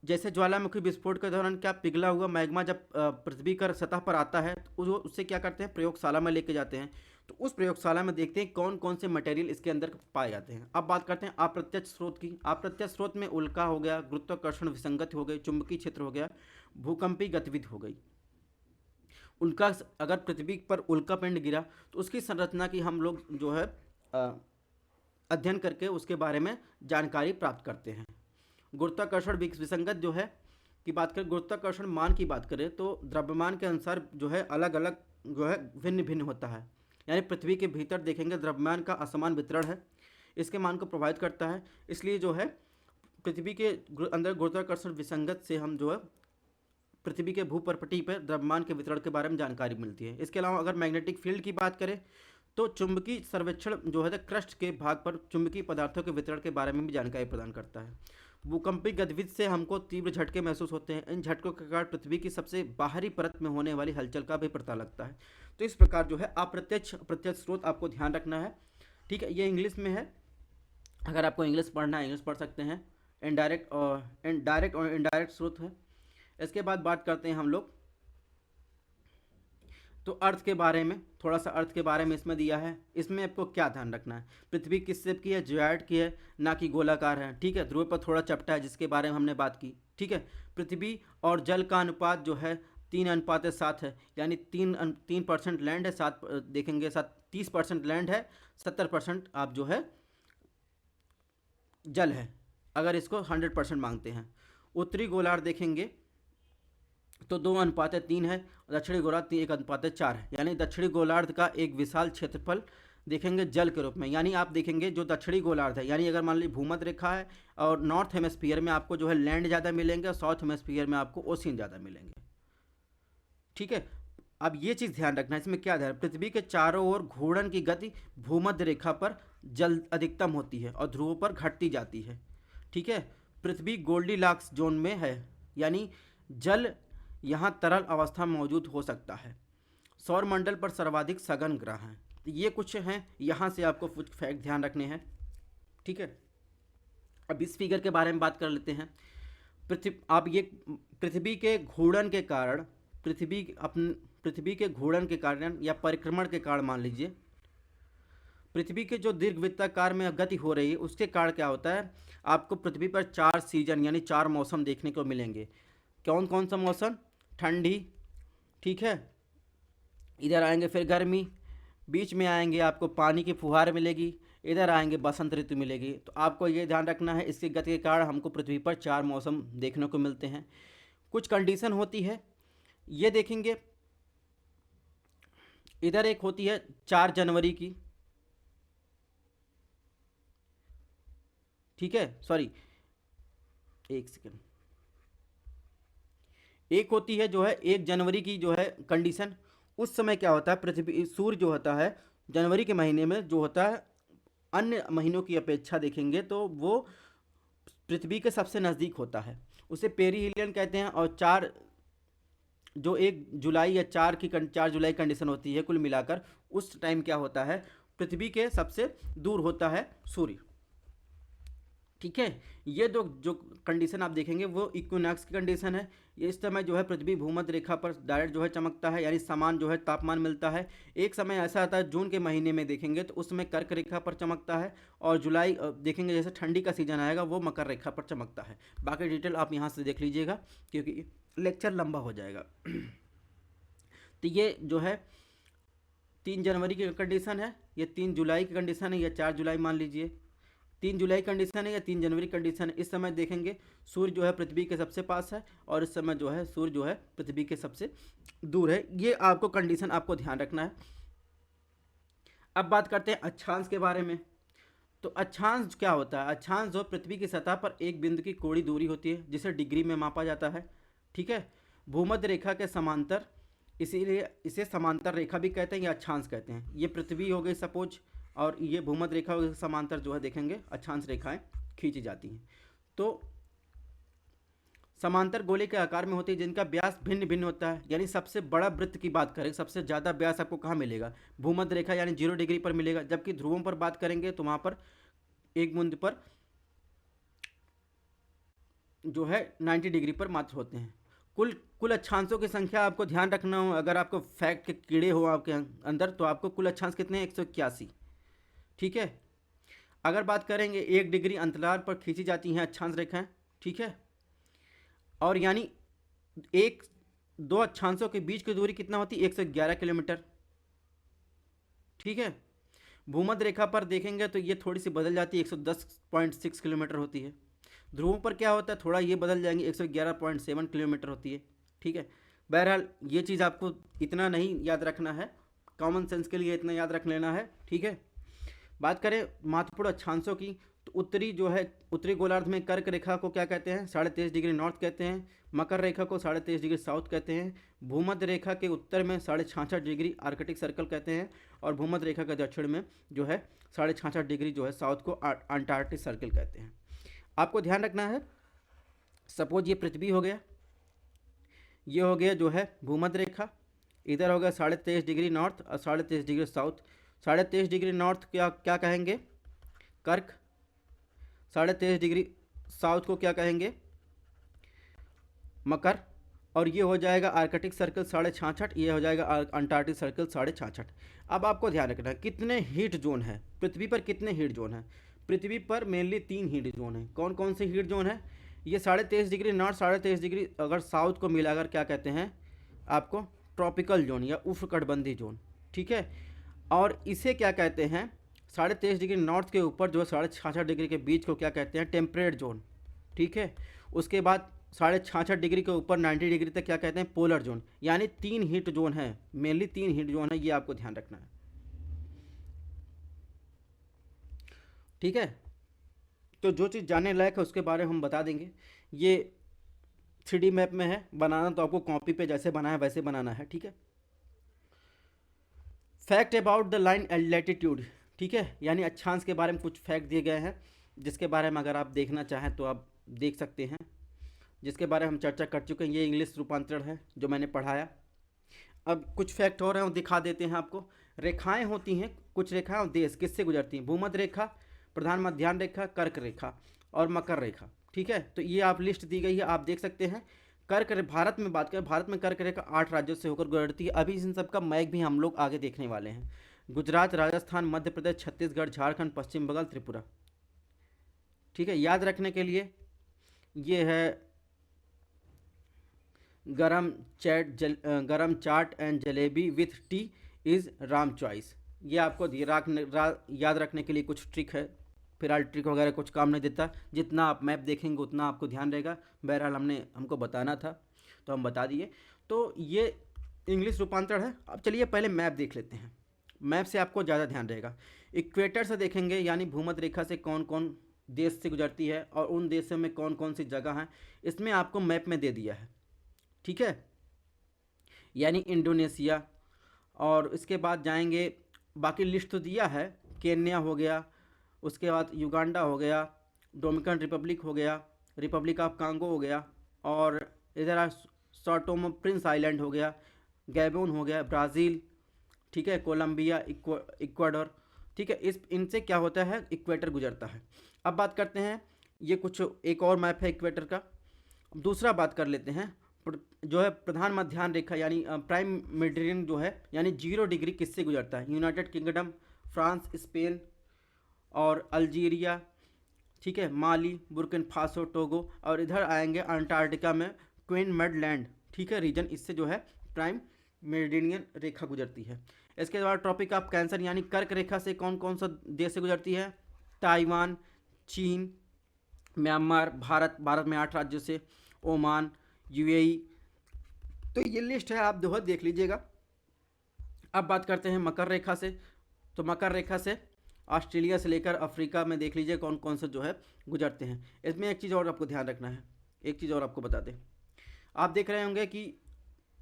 जैसे ज्वालामुखी विस्फोट के दौरान क्या पिघला हुआ मैग्मा जब पृथ्वी का सतह पर आता है तो उससे क्या करते हैं, प्रयोगशाला में लेके जाते हैं। तो उस प्रयोगशाला में देखते हैं कौन कौन से मटेरियल इसके अंदर पाए जाते हैं। अब बात करते हैं अप्रत्यक्ष स्रोत की। अप्रत्यक्ष स्रोत में उल्का हो गया, गुरुत्वाकर्षण विसंगति हो गई, चुंबकीय क्षेत्र हो गया, भूकंपीय गतिविधि हो गई। उल्का, अगर पृथ्वी पर उल्का पिंड गिरा तो उसकी संरचना की हम लोग जो है अध्ययन करके उसके बारे में जानकारी प्राप्त करते हैं। गुरुत्वाकर्षण विसंगत जो है की बात करें, गुरुत्वाकर्षण मान की बात करें तो द्रव्यमान के अनुसार जो है अलग अलग जो है भिन्न भिन्न होता है। यानी पृथ्वी के भीतर देखेंगे द्रव्यमान का असमान वितरण है, इसके मान को प्रभावित करता है। इसलिए जो है पृथ्वी के अंदर गुरुत्वाकर्षण विसंगत से हम जो है पृथ्वी के भूपर्पटी पर द्रव्यमान के वितरण के बारे में जानकारी मिलती है। इसके अलावा अगर मैग्नेटिक फील्ड की बात करें तो चुंबकीय सर्वेक्षण जो है क्रस्ट के भाग पर चुंबकीय पदार्थों के वितरण के बारे में भी जानकारी प्रदान करता है। भूकंपीय गतिविधि से हमको तीव्र झटके महसूस होते हैं, इन झटकों के कारण पृथ्वी की सबसे बाहरी परत में होने वाली हलचल का भी पता लगता है। तो इस प्रकार जो है अप्रत्यक्ष प्रत्यक्ष स्रोत आपको ध्यान रखना है, ठीक है। ये इंग्लिश में है, अगर आपको इंग्लिश पढ़ना है इंग्लिश पढ़ सकते हैं। डायरेक्ट और इनडायरेक्ट स्रोत है। इसके बाद बात करते हैं हम लोग, तो अर्थ के बारे में थोड़ा सा, अर्थ के बारे में इसमें दिया है। इसमें आपको क्या ध्यान रखना है, पृथ्वी किस शेप की है, जियोइड की है, ना कि गोलाकार है। ठीक है, ध्रुव पर थोड़ा चपटा है जिसके बारे में हमने बात की। ठीक है, पृथ्वी और जल का अनुपात जो है 3:7 है, यानी 3% लैंड है, 7 देखेंगे 30% लैंड है, 70% आप जो है जल है, अगर इसको 100% मांगते हैं। उत्तरी गोलार्ध देखेंगे तो 2:3 है, दक्षिणी गोलार्ध 1:4 है, यानी दक्षिणी गोलार्ध का एक विशाल क्षेत्रफल देखेंगे जल के रूप में। यानी आप देखेंगे जो दक्षिणी गोलार्ध है, यानी अगर मान लीजिए भूमध्य रेखा है और नॉर्थ हेमिस्फीयर में आपको जो है लैंड ज़्यादा मिलेंगे और साउथ हेमिस्फीयर में आपको ओशियन ज़्यादा मिलेंगे। ठीक है, अब ये चीज़ ध्यान रखना है, इसमें क्या ध्यान, पृथ्वी के चारों ओर घूर्णन की गति भूमध्य रेखा पर जल अधिकतम होती है और ध्रुवों पर घटती जाती है। ठीक है, पृथ्वी गोल्डीलॉक्स जोन में है, यानी जल यहाँ तरल अवस्था में मौजूद हो सकता है। सौरमंडल पर सर्वाधिक सघन ग्रह हैं। तो ये कुछ हैं, यहाँ से आपको कुछ फैक्ट ध्यान रखने हैं। ठीक है, अब इस फिगर के बारे में बात कर लेते हैं। पृथ्वी के घूर्णन के कारण, पृथ्वी के घूर्णन के कारण या परिक्रमण के कारण मान लीजिए, पृथ्वी के जो दीर्घवृत्ताकार में गति हो रही है उसके कारण क्या होता है, आपको पृथ्वी पर 4 सीजन यानी 4 मौसम देखने को मिलेंगे। कौन कौन सा मौसम, ठंडी, ठीक है, इधर आएंगे फिर गर्मी, बीच में आएंगे आपको पानी की फुहार मिलेगी, इधर आएंगे बसंत ऋतु मिलेगी। तो आपको ये ध्यान रखना है, इसकी गति के कारण हमको पृथ्वी पर 4 मौसम देखने को मिलते हैं। कुछ कंडीशन होती है, ये देखेंगे, इधर एक होती है 4 जनवरी की, ठीक है, सॉरी एक सेकेंड, एक होती है जो है 1 जनवरी की जो है कंडीशन। उस समय क्या होता है, पृथ्वी सूर्य जो होता है जनवरी के महीने में जो होता है, अन्य महीनों की अपेक्षा देखेंगे तो वो पृथ्वी के सबसे नज़दीक होता है, उसे पेरीहिलियन कहते हैं। और 4 जो 1 जुलाई या 4 जुलाई कंडीशन होती है कुल मिलाकर, उस टाइम क्या होता है, पृथ्वी के सबसे दूर होता है सूर्य। ठीक है, ये जो कंडीशन आप देखेंगे वो इक्विनॉक्स की कंडीशन है। ये इस समय जो है पृथ्वी भूमध्य रेखा पर डायरेक्ट जो है चमकता है, यानी समान जो है तापमान मिलता है। एक समय ऐसा आता है जून के महीने में देखेंगे तो उस समय कर्क रेखा पर चमकता है, और जुलाई देखेंगे जैसे ठंडी का सीजन आएगा वो मकर रेखा पर चमकता है। बाकी डिटेल आप यहाँ से देख लीजिएगा क्योंकि लेक्चर लंबा हो जाएगा। तो ये जो है 3 जनवरी की कंडीशन है, ये 3 जुलाई की कंडीशन है, या 4 जुलाई मान लीजिए, 3 जुलाई कंडीशन है या 3 जनवरी कंडीशन है। इस समय देखेंगे सूर्य जो है पृथ्वी के सबसे पास है, और इस समय जो है सूर्य जो है पृथ्वी के सबसे दूर है। ये आपको कंडीशन आपको ध्यान रखना है। अब बात करते हैं अक्षांश के बारे में। तो अक्षांश क्या होता है, अक्षांश जो पृथ्वी की सतह पर एक बिंदु की कोणीय दूरी होती है जिसे डिग्री में मापा जाता है। ठीक है, भूमध्य रेखा के समांतर, इसीलिए इसे समांतर रेखा भी कहते हैं या अक्षांश कहते हैं। ये पृथ्वी हो गई सपोज, और ये भूमध्य रेखा के समांतर जो है देखेंगे अक्षांश रेखाएं खींची जाती हैं। तो समांतर गोले के आकार में होती है जिनका व्यास भिन्न भिन्न होता है। यानी सबसे बड़ा वृत्त की बात करें, सबसे ज़्यादा व्यास आपको कहाँ मिलेगा, भूमध्य रेखा यानी 0 डिग्री पर मिलेगा। जबकि ध्रुवों पर बात करेंगे तो वहाँ पर एक बूंद पर जो है 90 डिग्री पर मात्र होते हैं। कुल अक्षांशों की संख्या आपको ध्यान रखना हो, अगर आपको फैक्ट के कीड़े हो आपके अंदर तो आपको कुल अक्षांश कितने हैं, 181। ठीक है, अगर बात करेंगे 1 डिग्री अंतराल पर खींची जाती हैं अक्षांश रेखाएं। ठीक है, और यानी 2 अक्षांशों के बीच की दूरी कितना होती है, 111 किलोमीटर। ठीक है, भूमध्य रेखा पर देखेंगे तो ये थोड़ी सी बदल जाती है, 110.6 किलोमीटर होती है। ध्रुवों पर क्या होता है, थोड़ा ये बदल जाएंगे, 111.7 किलोमीटर होती है। ठीक है, बहरहाल ये चीज़ आपको इतना नहीं याद रखना है, कॉमन सेंस के लिए इतना याद रख लेना है। ठीक है, बात करें महत्वपूर्ण अक्षांशों की तो उत्तरी गोलार्ध में कर्क रेखा को क्या कहते हैं, 23.5 डिग्री नॉर्थ कहते हैं। मकर रेखा को 23.5 डिग्री साउथ कहते हैं। भूमध्य रेखा के उत्तर में 66.5 डिग्री आर्कटिक सर्कल कहते हैं, और भूमध्य रेखा के दक्षिण में जो है 66.5 डिग्री जो है साउथ को अंटार्कटिक सर्कल कहते हैं। आपको ध्यान रखना है, सपोज ये पृथ्वी हो गया, ये हो गया जो है भूमध्य रेखा, इधर हो गया 23.5 डिग्री नॉर्थ और 23.5 डिग्री साउथ। 23.5 डिग्री नॉर्थ क्या क्या कहेंगे, कर्क। 23.5 डिग्री साउथ को क्या कहेंगे, मकर। और ये हो जाएगा आर्कटिक सर्कल 66.5, ये हो जाएगा अंटार्कटिक सर्कल 66.5। अब आपको ध्यान रखना है कितने हीट जोन है पृथ्वी पर, कितने हीट जोन है पृथ्वी पर। मेनली 3 हीट जोन है। कौन कौन से हीट जोन है? ये 23.5 डिग्री नॉर्थ, 23.5 डिग्री अगर साउथ को मिलाकर क्या कहते हैं आपको, ट्रॉपिकल जोन या उष्णकटिबंधीय जोन। ठीक है, और इसे क्या कहते हैं, 23.5 डिग्री नॉर्थ के ऊपर जो है 66.5 डिग्री के बीच को क्या कहते हैं, टेम्परेट जोन। ठीक है, उसके बाद 66.5 डिग्री के ऊपर 90 डिग्री तक क्या कहते हैं, पोलर जोन। यानी 3 हीट जोन है, मेनली 3 हीट जोन है, ये आपको ध्यान रखना है। ठीक है, तो जो चीज़ जानने लायक है उसके बारे में हम बता देंगे। ये 3D मैप में है, बनाना तो आपको कॉपी पे जैसे बनाया वैसे बनाना है। ठीक है, fact about the line latitude. ठीक है, यानी अक्षांश के बारे में कुछ फैक्ट दिए गए हैं, जिसके बारे में अगर आप देखना चाहें तो आप देख सकते हैं, जिसके बारे में हम चर्चा कर चुके हैं। ये इंग्लिश रूपांतरण है जो मैंने पढ़ाया। अब कुछ फैक्ट हो रहे हैं वो दिखा देते हैं आपको। रेखाएं होती हैं, कुछ रेखाएं और देश किससे गुजरती हैं, भूमध्य रेखा, प्रधान मध्यान्ह रेखा, कर्क रेखा और मकर रेखा। ठीक है, तो ये आप लिस्ट दी गई है, आप देख सकते हैं। भारत में बात करें, भारत में कर्क रेखा 8 राज्यों से होकर गुजरती है। अभी इन सब का मैप भी हम लोग आगे देखने वाले हैं। गुजरात, राजस्थान, मध्य प्रदेश, छत्तीसगढ़, झारखंड, पश्चिम बंगाल, त्रिपुरा। ठीक है, याद रखने के लिए ये है garam chaat and jalebi with tea is Ram choice. ये आपको याद रखने के लिए कुछ ट्रिक है। फिलहाल ट्रिक वगैरह कुछ काम नहीं देता, जितना आप मैप देखेंगे उतना आपको ध्यान रहेगा। बहरहाल हमको बताना था तो हम बता दिए। तो ये इंग्लिश रूपांतरण है। अब चलिए पहले मैप देख लेते हैं, मैप से आपको ज़्यादा ध्यान रहेगा। इक्वेटर से देखेंगे, यानी भूमध्य रेखा से कौन कौन देश से गुजरती है और उन देशों में कौन कौन सी जगह हैं, इसमें आपको मैप में दे दिया है। ठीक है, यानी इंडोनेशिया, और इसके बाद जाएंगे, बाकी लिस्ट तो दिया है, केन्या हो गया, उसके बाद युगांडा हो गया, डोमिनिकन रिपब्लिक हो गया, रिपब्लिक ऑफ कांगो हो गया, और इधर सॉटोमो प्रिंस आइलैंड हो गया, गैबोन हो गया, ब्राज़ील। ठीक है, कोलंबिया, इक्वाडोर। ठीक है, इस इनसे क्या होता है, इक्वेटर गुजरता है। अब बात करते हैं, ये कुछ एक और मैप है इक्वेटर का। दूसरा बात कर लेते हैं, जो है प्रधान मध्यान्ह रेखा यानी प्राइम मेडिटेरियन जो है, यानी 0 डिग्री किससे गुजरता है, यूनाइटेड किंगडम, फ्रांस, स्पेन और अल्जीरिया। ठीक है, माली, बुर्किना फासो, टोगो, और इधर आएंगे अंटार्कटिका में क्वीन मेड लैंड। ठीक है, रीजन, इससे जो है प्राइम मेडिटेरियन रेखा गुजरती है। इसके बाद ट्रॉपिक ऑफ कैंसर यानी कर्क रेखा से कौन कौन सा देश से गुजरती है, ताइवान, चीन, म्यांमार, भारत में 8 राज्यों से, ओमान, यूएई। तो ये लिस्ट है, आप जो है देख लीजिएगा। अब बात करते हैं मकर रेखा से। तो मकर रेखा से ऑस्ट्रेलिया से लेकर अफ्रीका में देख लीजिए कौन कौन से जो है गुजरते हैं। इसमें एक चीज़ और आपको ध्यान रखना है, एक चीज़ और आपको बता दें। आप देख रहे होंगे कि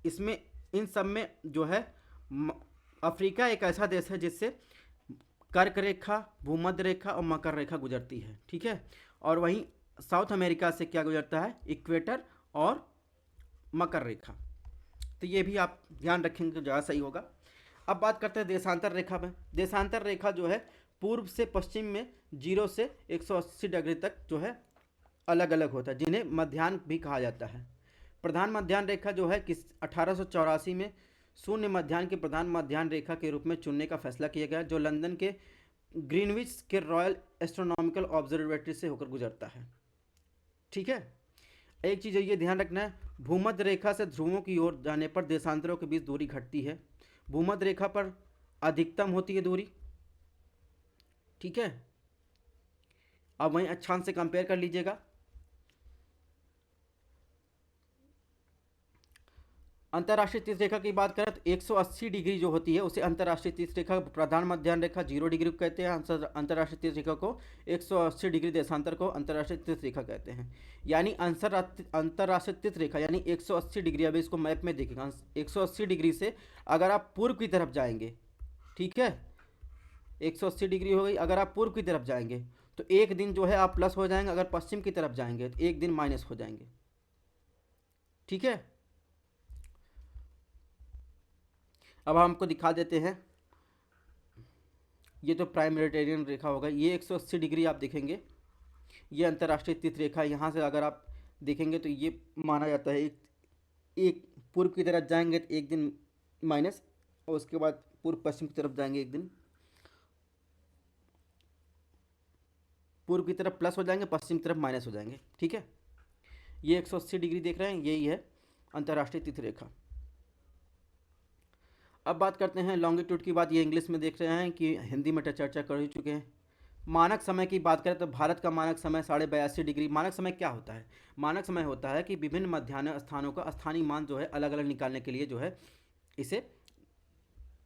इसमें इन सब में जो है अफ्रीका एक ऐसा देश है जिससे कर्क रेखा, भूमध्य रेखा और मकर रेखा गुजरती है। ठीक है, और वहीं साउथ अमेरिका से क्या गुजरता है, इक्वेटर और मकर रेखा। तो ये भी आप ध्यान रखेंगे तो ज़्यादा सही होगा। अब बात करते हैं देशांतर रेखा में। देशांतर रेखा जो है पूर्व से पश्चिम में 0 से 180 डिग्री तक जो है अलग अलग होता है, जिन्हें मध्याह्न भी कहा जाता है। प्रधान मध्याह्न रेखा जो है 1884 में शून्य मध्याह्न के प्रधान मध्याह्न रेखा के रूप में चुनने का फैसला किया गया, जो लंदन के ग्रीनविच के रॉयल एस्ट्रोनॉमिकल ऑब्जर्वेटरी से होकर गुजरता है। ठीक है, एक चीज़ ये ध्यान रखना है, भूमध्य रेखा से ध्रुवों की ओर जाने पर देशांतरों के बीच दूरी घटती है। भूमध्य रेखा पर अधिकतम होती है दूरी। ठीक है, अब वहीं अक्षांश से कंपेयर कर लीजिएगा। अंतर्राष्ट्रीय तीर्थ रेखा की बात करें तो 180 डिग्री जो होती है उसे अंतर्राष्ट्रीय तीर्थ रेखा, प्रधान मध्याह्न रेखा 0 डिग्री को कहते हैं। अंतर्राष्ट्रीय तीर्थ रेखा को 180 डिग्री देशांतर को अंतर्राष्ट्रीय तीर्थ रेखा कहते हैं। यानी अंतर्राष्ट्रीय तीर्थ रेखा यानी 180 डिग्री। अभी इसको मैप में देखेगा, 180 डिग्री से अगर आप पूर्व की तरफ जाएंगे, ठीक है, 180 डिग्री हो गई, अगर आप पूर्व की तरफ जाएंगे तो एक दिन जो है आप प्लस हो जाएंगे, अगर पश्चिम की तरफ जाएंगे तो एक दिन माइनस हो जाएंगे। ठीक है, अब हमको दिखा देते हैं, ये तो प्राइम मेडिटेरियन रेखा होगा, ये 180 डिग्री आप देखेंगे, ये अंतर्राष्ट्रीय तीर्थ रेखा। यहाँ से अगर आप देखेंगे तो ये माना जाता है एक पूर्व की तरफ जाएंगे तो एक दिन माइनस, और उसके बाद पूर्व पश्चिम की तरफ जाएंगे एक दिन, पूर्व की तरफ प्लस हो जाएंगे, पश्चिम की तरफ माइनस हो जाएंगे। ठीक है, ये 180 डिग्री देख रहे हैं, यही है अंतर्राष्ट्रीय तिथि रेखा। अब बात करते हैं लॉन्गिट्यूड की बात, ये इंग्लिश में देख रहे हैं कि हिंदी में चर्चा कर ही चुके हैं। मानक समय की बात करें तो भारत का मानक समय 82.5 डिग्री। मानक समय क्या होता है? मानक समय होता है कि विभिन्न मध्याह्न स्थानों का स्थानीय मान जो है अलग अलग निकालने के लिए जो है इसे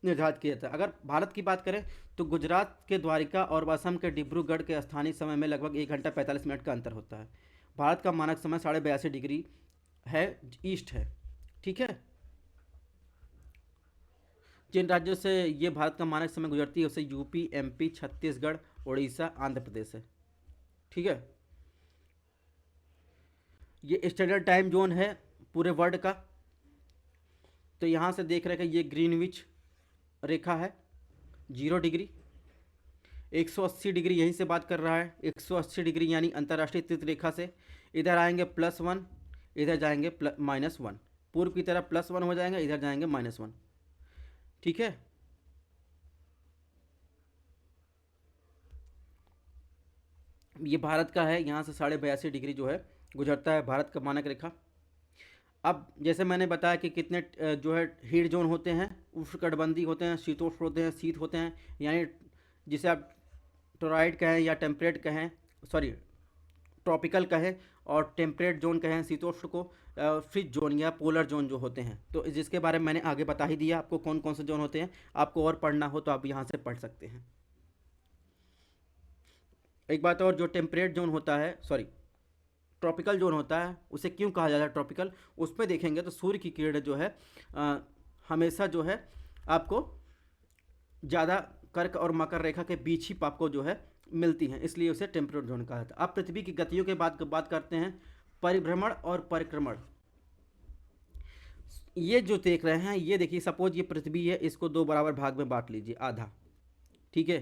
निर्धारित किया जाता है। अगर भारत की बात करें तो गुजरात के द्वारिका और असम के डिब्रूगढ़ के स्थानीय समय में लगभग 1 घंटा 45 मिनट का अंतर होता है। भारत का मानक समय 82.5 डिग्री है, ईस्ट है। ठीक है, जिन राज्यों से ये भारत का मानक समय गुजरती है उसे यूपी, एमपी, छत्तीसगढ़, उड़ीसा, आंध्र प्रदेश है। ठीक है, ये स्टैंडर्ड टाइम जोन है पूरे वर्ल्ड का। तो यहाँ से देख रहे हैं कि ये ग्रीनविच रेखा है 0 डिग्री, 180 डिग्री यहीं से बात कर रहा है, 180 डिग्री यानी अंतर्राष्ट्रीय तिथि रेखा से इधर आएंगे +1, इधर जाएंगे -1, पूर्व की तरफ +1 हो जाएंगे, इधर जाएंगे -1। ठीक है, ये भारत का है, यहाँ से 82.5 डिग्री जो है गुजरता है भारत का मानक रेखा। अब जैसे मैंने बताया कि कितने जो है हीट जोन होते हैं, उष्णकटिबंधीय होते हैं, शीतोष्ण होते हैं, शीत होते हैं, यानी जिसे आप टोराइड कहें या टेम्परेट कहें, सॉरी ट्रॉपिकल कहें, और टेम्परेट जोन कहें शीतोष्ण को, फ्रिज जोन या पोलर जोन जो होते हैं। तो जिसके बारे में मैंने आगे बता ही दिया आपको कौन कौन से जोन होते हैं। आपको और पढ़ना हो तो आप यहाँ से पढ़ सकते हैं। एक बात और, जो टेम्परेट जोन होता है, सॉरी ट्रॉपिकल जोन होता है, उसे क्यों कहा जाता है ट्रॉपिकल, उस पर देखेंगे तो सूर्य की किरण जो है हमेशा जो है आपको ज़्यादा कर्क और मकर रेखा के बीच ही आपको जो है मिलती हैं, इसलिए उसे टेम्परेट जोन कहा जाता है। अब पृथ्वी की गतियों के बात करते हैं, परिभ्रमण और परिक्रमण। ये जो देख रहे हैं, ये देखिए सपोज ये पृथ्वी है, इसको 2 बराबर भाग में बांट लीजिए, आधा। ठीक है,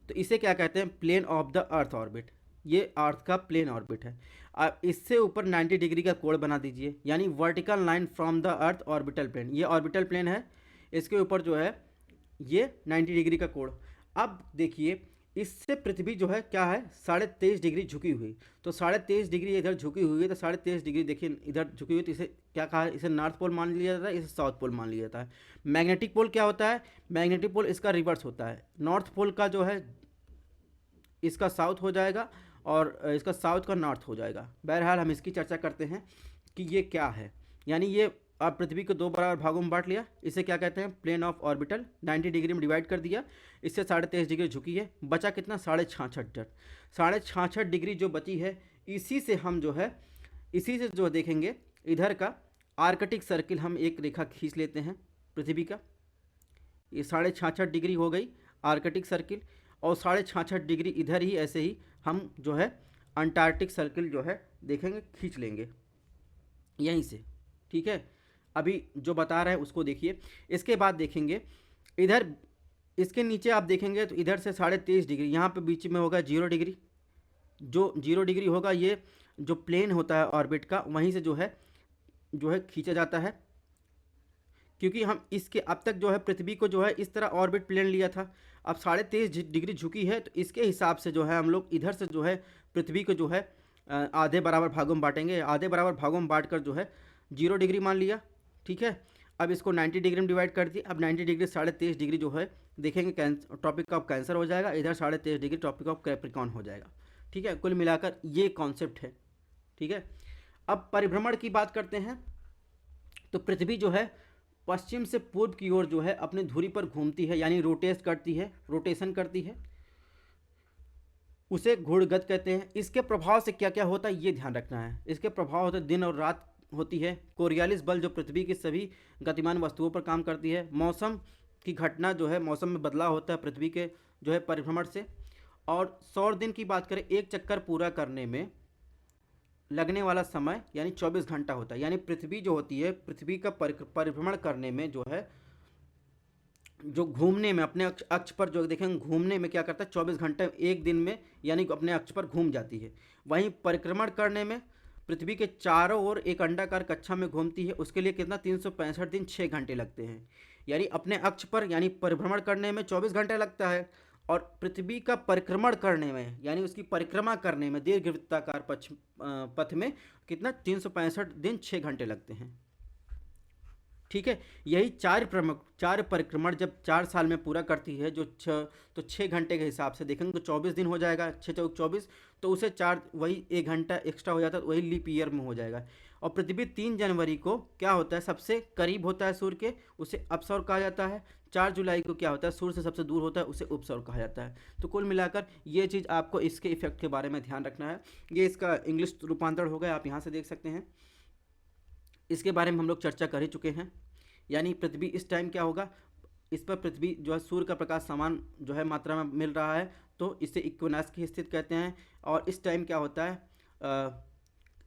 तो इसे क्या कहते हैं? Plane of the earth orbit. ये अर्थ का प्लेन ऑर्बिट है। अब इससे ऊपर 90 डिग्री का कोण बना दीजिए, यानी vertical line from the earth orbital plane. ये ऑर्बिटल प्लेन है, इसके ऊपर जो है ये 90 डिग्री का कोण। अब देखिए इससे पृथ्वी जो है क्या है, 23.5 डिग्री झुकी हुई। तो 23.5 डिग्री इधर झुकी हुई है, तो 23.5 डिग्री देखिए इधर झुकी हुई, तो इसे क्या कहा है? इसे नॉर्थ पोल मान लिया जाता है, इसे साउथ पोल मान लिया जाता है। मैग्नेटिक पोल क्या होता है? मैग्नेटिक पोल इसका रिवर्स होता है। नॉर्थ पोल का जो है इसका साउथ हो जाएगा और इसका साउथ का नॉर्थ हो जाएगा। बहरहाल हम इसकी चर्चा करते हैं कि ये क्या है। यानी ये आप पृथ्वी को 2 बराबर भागों में बांट लिया, इसे क्या कहते हैं? Plane of orbital. 90 डिग्री में डिवाइड कर दिया, इससे 23.5 डिग्री झुकी है, बचा कितना? 66.5 डिग्री जो बची है, इसी से हम जो है इसी से जो देखेंगे इधर का आर्कटिक सर्किल हम एक रेखा खींच लेते हैं पृथ्वी का। ये 66.5 डिग्री हो गई आर्कटिक सर्किल, और 66.5 डिग्री इधर ही ऐसे ही हम जो है अंटार्कटिक सर्किल जो है देखेंगे, खींच लेंगे यहीं से। ठीक है, अभी जो बता रहे हैं उसको देखिए। इसके बाद देखेंगे इधर, इसके नीचे आप देखेंगे तो इधर से 23.5 डिग्री, यहाँ पे बीच में होगा 0 डिग्री। जो 0 डिग्री होगा, ये जो प्लेन होता है ऑर्बिट का, वहीं से जो है खींचा जाता है। क्योंकि हम इसके अब तक जो है पृथ्वी को जो है इस तरह ऑर्बिट प्लेन लिया था, अब 23.5 डिग्री झुकी है, तो इसके हिसाब से जो है हम लोग इधर से जो है पृथ्वी को जो है आधे बराबर भागों में बांटेंगे। आधे बराबर भागों में बांट कर जो है 0 डिग्री मान लिया। ठीक है, अब इसको 90 डिग्री में डिवाइड कर दिए। अब 90 डिग्री 23.5 डिग्री जो है देखेंगे टॉपिक ऑफ कैंसर हो जाएगा, इधर 23.5 डिग्री टॉपिक ऑफ कैप्रिकॉन हो जाएगा। ठीक है, कुल मिलाकर ये कॉन्सेप्ट है। ठीक है, अब परिभ्रमण की बात करते हैं। तो पृथ्वी जो है पश्चिम से पूर्व की ओर जो है अपनी धुरी पर घूमती है, यानी रोटेशन करती है, उसे घूर्णगत कहते हैं। इसके प्रभाव से क्या क्या होता है ये ध्यान रखना है। इसके प्रभाव होते हैं दिन और रात होती है, कोरियालिस बल जो पृथ्वी की सभी गतिमान वस्तुओं पर काम करती है, मौसम की घटना जो है, मौसम में बदलाव होता है पृथ्वी के जो है परिभ्रमण से। और सौर दिन की बात करें, एक चक्कर पूरा करने में लगने वाला समय यानी 24 घंटा होता है। यानी पृथ्वी जो होती है, पृथ्वी का परिभ्रमण करने में जो है, जो घूमने में अपने अक्ष पर जो देखेंगे घूमने में क्या करता है, 24 घंटे एक दिन में यानी अपने अक्ष पर घूम जाती है। वहीं परिक्रमण करने में पृथ्वी के चारों ओर एक अंडाकार कक्षा में घूमती है, उसके लिए कितना 365 दिन 6 घंटे लगते हैं। यानी अपने अक्ष पर यानी परिभ्रमण करने में 24 घंटे लगता है, और पृथ्वी का परिक्रमण करने में यानी उसकी परिक्रमा करने में दीर्घवृत्ताकार पथ में कितना 365 दिन 6 घंटे लगते हैं। ठीक है, यही चार परिक्रमण जब 4 साल में पूरा करती है, जो 6 घंटे के हिसाब से देखेंगे तो 24 दिन हो जाएगा, 6 चौक 24, तो उसे चार वही 1 घंटा एक्स्ट्रा हो जाता है, वही लीप ईयर में हो जाएगा। और पृथ्वी 3 जनवरी को क्या होता है, सबसे करीब होता है सूर्य के, उसे अपसौर कहा जाता है। 4 जुलाई को क्या होता है, सूर्य से सबसे दूर होता है, उसे उपसौर कहा जाता है। तो कुल मिलाकर ये चीज़ आपको इसके इफेक्ट के बारे में ध्यान रखना है। ये इसका इंग्लिश रूपांतरण हो गया, आप यहाँ से देख सकते हैं। इसके बारे में हम लोग चर्चा कर ही चुके हैं। यानी पृथ्वी इस टाइम क्या होगा, इस पर पृथ्वी जो है सूर्य का प्रकाश समान जो है मात्रा में मिल रहा है, तो इसे इक्विनॉक्स की स्थिति कहते हैं। और इस टाइम क्या होता है,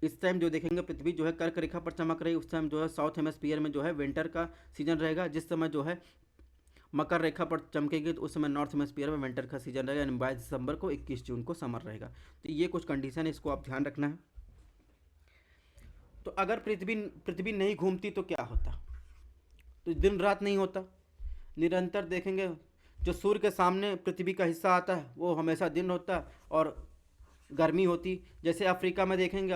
इस टाइम जो देखेंगे पृथ्वी जो है कर्क रेखा पर चमक रही, उस टाइम जो है साउथ हेमिस्फीयर में जो है विंटर का सीजन रहेगा। जिस समय जो है मकर रेखा पर चमकेगी तो उस समय नॉर्थ हेमिस्फीयर में विंटर का सीजन रहेगा, यानी 22 दिसंबर को 21 जून को समर रहेगा। तो ये कुछ कंडीशन है, इसको आप ध्यान रखना है। तो अगर पृथ्वी पृथ्वी नहीं घूमती तो क्या होता, तो दिन रात नहीं होता, निरंतर देखेंगे जो सूर्य के सामने पृथ्वी का हिस्सा आता है वो हमेशा दिन होता है और गर्मी होती। जैसे अफ्रीका में देखेंगे,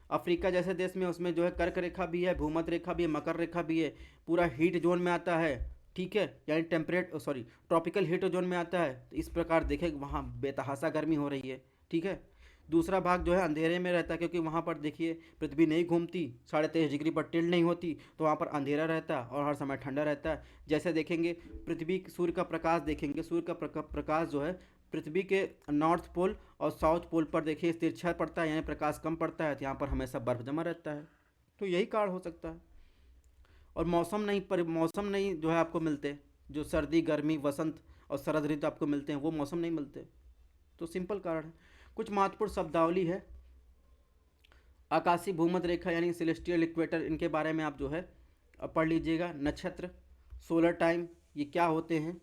अफ्रीका जैसे देश में उसमें जो है कर्क रेखा भी है, भूमध्य रेखा भी है, मकर रेखा भी है, पूरा हीट जोन में आता है। ठीक है, यानी ट्रॉपिकल हीट जोन में आता है। तो इस प्रकार देखें वहाँ बेतहासा गर्मी हो रही है। ठीक है, दूसरा भाग जो है अंधेरे में रहता है, क्योंकि वहाँ पर देखिए पृथ्वी नहीं घूमती, 23.5 डिग्री पर टिल्ट नहीं होती, तो वहाँ पर अंधेरा रहता है और हर समय ठंडा रहता है। जैसे देखेंगे पृथ्वी सूर्य का प्रकाश देखेंगे, सूर्य का प्रकाश जो है पृथ्वी के नॉर्थ पोल और साउथ पोल पर देखिए तिरछा पड़ता है, यानी प्रकाश कम पड़ता है, तो यहाँ पर हमेशा बर्फ जमा रहता है। तो यही कारण हो सकता है। और मौसम नहीं जो है आपको मिलते, जो सर्दी गर्मी वसंत और शरद ऋतु आपको मिलते हैं, वो मौसम नहीं मिलते। तो सिंपल कारण है। कुछ महत्वपूर्ण शब्दावली है, आकाशीय भूमध्य रेखा यानी सेलेस्टियल इक्वेटर, इनके बारे में आप जो है पढ़ लीजिएगा। नक्षत्र, सोलर टाइम, ये क्या होते हैं।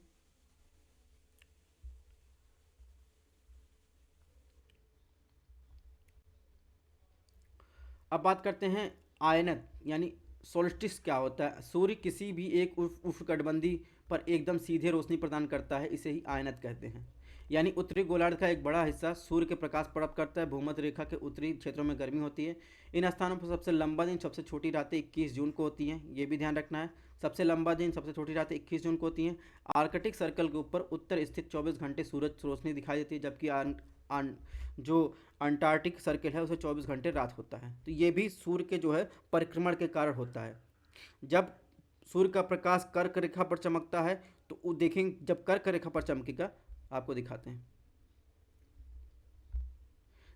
अब बात करते हैं आयनक यानी सोल्स्टिस क्या होता है। सूर्य किसी भी एक उष्णकटिबंधीय पर एकदम सीधे रोशनी प्रदान करता है, इसे ही आयनक कहते हैं। यानी उत्तरी गोलार्ध का एक बड़ा हिस्सा सूर्य के प्रकाश प्राप्त करता है। भूमध्य रेखा के उत्तरी क्षेत्रों में गर्मी होती है। इन स्थानों पर सबसे लंबा दिन, सबसे छोटी रातें 21 जून को होती हैं, ये भी ध्यान रखना है। सबसे लंबा दिन, सबसे छोटी रातें 21 जून को होती हैं। आर्कटिक सर्कल के ऊपर उत्तर स्थित 24 घंटे सूरज रोशनी दिखाई देती है, जबकि जो अंटार्कटिक सर्कल है उसे 24 घंटे रात होता है। तो ये भी सूर्य के जो है परिक्रमण के कारण होता है। जब सूर्य का प्रकाश कर्क रेखा पर चमकता है तो देखेंगे, जब कर्क रेखा पर चमकेगा, आपको दिखाते हैं।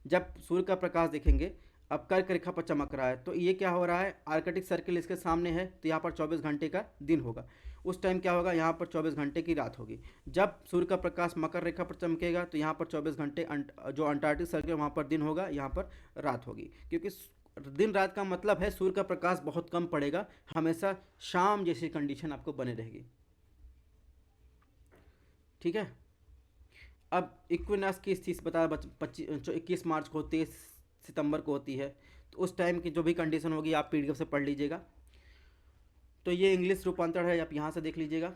जब सूर्य का प्रकाश देखेंगे, अब कर्क रेखा पर चमक रहा है, तो ये क्या हो रहा है, आर्कटिक सर्कल इसके सामने है, तो यहाँ पर 24 घंटे का दिन होगा। उस टाइम क्या होगा, यहाँ पर 24 घंटे की रात होगी। जब सूर्य का प्रकाश मकर रेखा पर चमकेगा तो यहाँ पर 24 घंटे जो अंटार्कटिक सर्कल वहाँ पर दिन होगा, यहाँ पर रात होगी। क्योंकि दिन रात का मतलब है सूर्य का प्रकाश बहुत कम पड़ेगा, हमेशा शाम जैसी कंडीशन आपको बने रहेगी। ठीक है, अब इक्विनॉक्स की स्थिति बता 21 मार्च को 23 सितंबर को होती है। तो उस टाइम की जो भी कंडीशन होगी आप पीडीएफ से पढ़ लीजिएगा। तो ये इंग्लिश रूपांतरण है, आप यहाँ से देख लीजिएगा।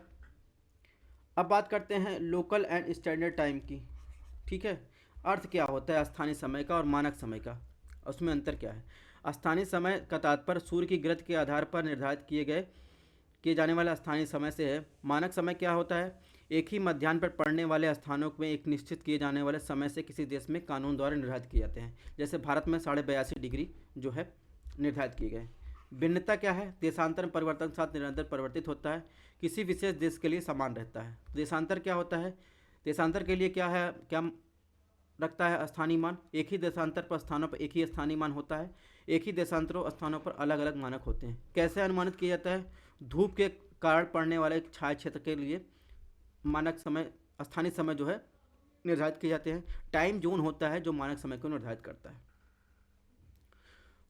अब बात करते हैं लोकल एंड स्टैंडर्ड टाइम की। ठीक है, अर्थ क्या होता है स्थानीय समय का और मानक समय का, उसमें अंतर क्या है। स्थानीय समय का तात्पर्य सूर्य की गति के आधार पर निर्धारित किए जाने वाले स्थानीय समय से है। मानक समय क्या होता है, एक ही मध्याह्न पर पड़ने वाले स्थानों में एक निश्चित किए जाने वाले समय से किसी देश में कानून द्वारा निर्धारित किए जाते हैं। जैसे भारत में 82.5 डिग्री जो है निर्धारित किए गए। भिन्नता क्या है, देशांतर परिवर्तन के साथ निरंतर परिवर्तित होता है, किसी विशेष देश के लिए समान रहता है। देशांतर क्या होता है, देशांतर के लिए क्या रखता है स्थानीय मान। एक ही देशांतर पर स्थानों पर एक ही स्थानीय मान होता है, एक ही देशांतरों स्थानों पर अलग अलग मानक होते हैं। कैसे अनुमानित किया जाता है, धूप के कारण पड़ने वाले छाया क्षेत्र के लिए मानक समय स्थानीय समय जो है निर्धारित किए जाते हैं। टाइम जोन होता है जो मानक समय को निर्धारित करता है।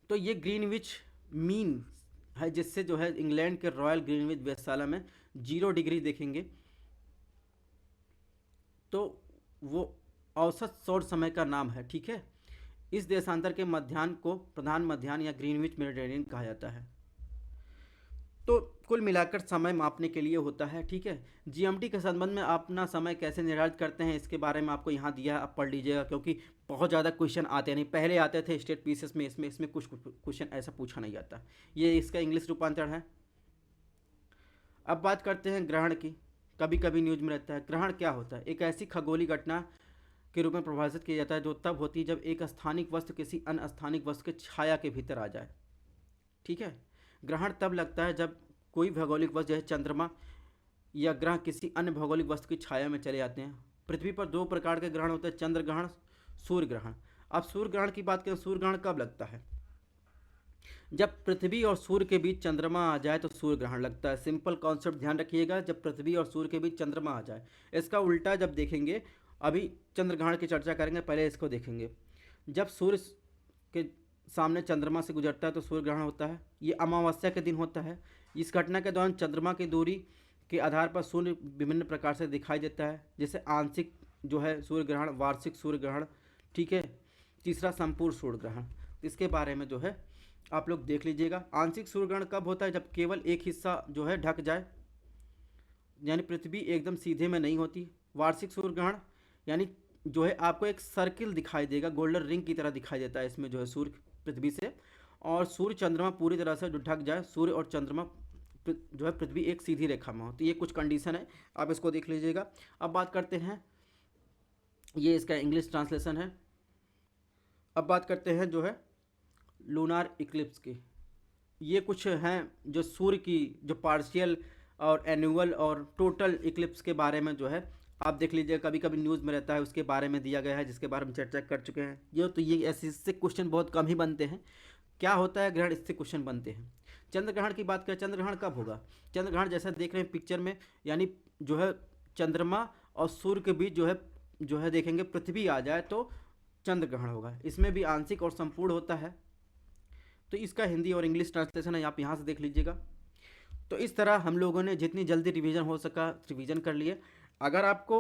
तो ये ग्रीनविच मीन है, जिससे जो है इंग्लैंड के रॉयल ग्रीनविच वेधशाला में 0 डिग्री देखेंगे तो वो औसत सौर समय का नाम है। ठीक है, इस देशांतर के मध्याह्न को प्रधान मध्याह्न या ग्रीनविच मेडिटेरियन कहा जाता है। तो कुल मिलाकर समय मापने के लिए होता है, ठीक है। जीएमटी के संबंध में अपना समय कैसे निर्धारित करते हैं इसके बारे में आपको यहाँ दिया है, आप पढ़ लीजिएगा, क्योंकि बहुत ज़्यादा क्वेश्चन आते नहीं, पहले आते थे स्टेट पीसीएस में, इसमें कुछ क्वेश्चन ऐसा पूछा नहीं जाता। ये इसका इंग्लिश रूपांतरण है। अब बात करते हैं ग्रहण की। कभी कभी न्यूज में रहता है, ग्रहण क्या होता है? एक ऐसी खगोलीय घटना के रूप में परिभाषित किया जाता है जो तब होती है जब एक स्थानिक वस्तु किसी अन्य स्थानिक वस्तु के छाया के भीतर आ जाए, ठीक है। ग्रहण तब लगता है जब कोई भौगोलिक वस्तु जैसे चंद्रमा या ग्रह किसी अन्य भौगोलिक वस्तु की छाया में चले जाते हैं। पृथ्वी पर दो प्रकार के ग्रहण होते हैं, चंद्र ग्रहण, सूर्य ग्रहण। अब सूर्य ग्रहण की बात करें, सूर्य ग्रहण कब लगता है? जब पृथ्वी और सूर्य के बीच चंद्रमा आ जाए तो सूर्य ग्रहण लगता है। सिंपल कॉन्सेप्ट ध्यान रखिएगा, जब पृथ्वी और सूर्य के बीच चंद्रमा आ जाए। इसका उल्टा जब देखेंगे, अभी चंद्र ग्रहण की चर्चा करेंगे, पहले इसको देखेंगे। जब सूर्य के सामने चंद्रमा से गुजरता है तो सूर्य ग्रहण होता है। ये अमावस्या के दिन होता है। इस घटना के दौरान चंद्रमा की दूरी के आधार पर सूर्य विभिन्न प्रकार से दिखाई देता है, जैसे आंशिक जो है सूर्य ग्रहण, वार्षिक सूर्य ग्रहण, ठीक है। तीसरा संपूर्ण सूर्य ग्रहण, इसके बारे में जो है आप लोग देख लीजिएगा। आंशिक सूर्य ग्रहण कब होता है? जब केवल एक हिस्सा जो है ढक जाए, यानी पृथ्वी एकदम सीधे में नहीं होती। वार्षिक सूर्य ग्रहण यानी जो है आपको एक सर्किल दिखाई देगा, गोल्डन रिंग की तरह दिखाई देता है इसमें जो है सूर्य पृथ्वी से, और सूर्य चंद्रमा पूरी तरह से जो ढक जाए, सूर्य और चंद्रमा जो है पृथ्वी एक सीधी रेखा में हो। तो ये कुछ कंडीशन है, आप इसको देख लीजिएगा। अब बात करते हैं, ये इसका इंग्लिश ट्रांसलेशन है। अब बात करते हैं जो है लूनार इक्लिप्स की। ये कुछ हैं जो सूर्य की जो पार्शियल और एनुअल और टोटल इक्लिप्स के बारे में जो है आप देख लीजिए, कभी कभी न्यूज़ में रहता है, उसके बारे में दिया गया है, जिसके बारे में चर्चा कर चुके हैं। ये ऐसे इससे क्वेश्चन बहुत कम ही बनते हैं। क्या होता है ग्रहण, इससे क्वेश्चन बनते हैं। चंद्र ग्रहण की बात करें, चंद्र ग्रहण कब होगा? चंद्र ग्रहण जैसा देख रहे हैं पिक्चर में, यानी जो है चंद्रमा और सूर्य के बीच जो है देखेंगे पृथ्वी आ जाए तो चंद्र ग्रहण होगा। इसमें भी आंशिक और संपूर्ण होता है। तो इसका हिंदी और इंग्लिश ट्रांसलेशन है, आप यहाँ से देख लीजिएगा। तो इस तरह हम लोगों ने जितनी जल्दी रिवीजन हो सका रिवीजन कर लिए। अगर आपको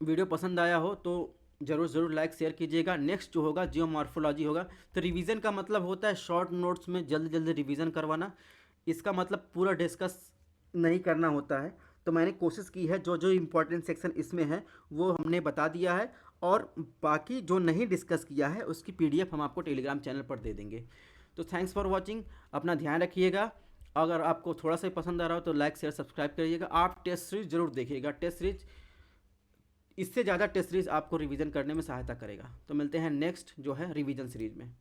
वीडियो पसंद आया हो तो ज़रूर लाइक शेयर कीजिएगा। नेक्स्ट जो होगा जियोमॉर्फोलॉजी होगा। तो रिवीजन का मतलब होता है शॉर्ट नोट्स में जल्दी रिवीजन करवाना। इसका मतलब पूरा डिस्कस नहीं करना होता है। तो मैंने कोशिश की है, जो इम्पोर्टेंट सेक्शन इसमें है वो हमने बता दिया है, और बाकी जो नहीं डिस्कस किया है उसकी पीडीएफ हम आपको टेलीग्राम चैनल पर दे देंगे। तो थैंक्स फॉर वॉचिंग, अपना ध्यान रखिएगा। अगर आपको थोड़ा सा पसंद आ रहा हो तो लाइक शेयर सब्सक्राइब करिएगा। आप टेस्ट सीरीज जरूर देखिएगा, टेस्ट सीरीज इससे ज़्यादा टेस्ट सीरीज आपको रिवीजन करने में सहायता करेगा। तो मिलते हैं नेक्स्ट जो है रिवीजन सीरीज में।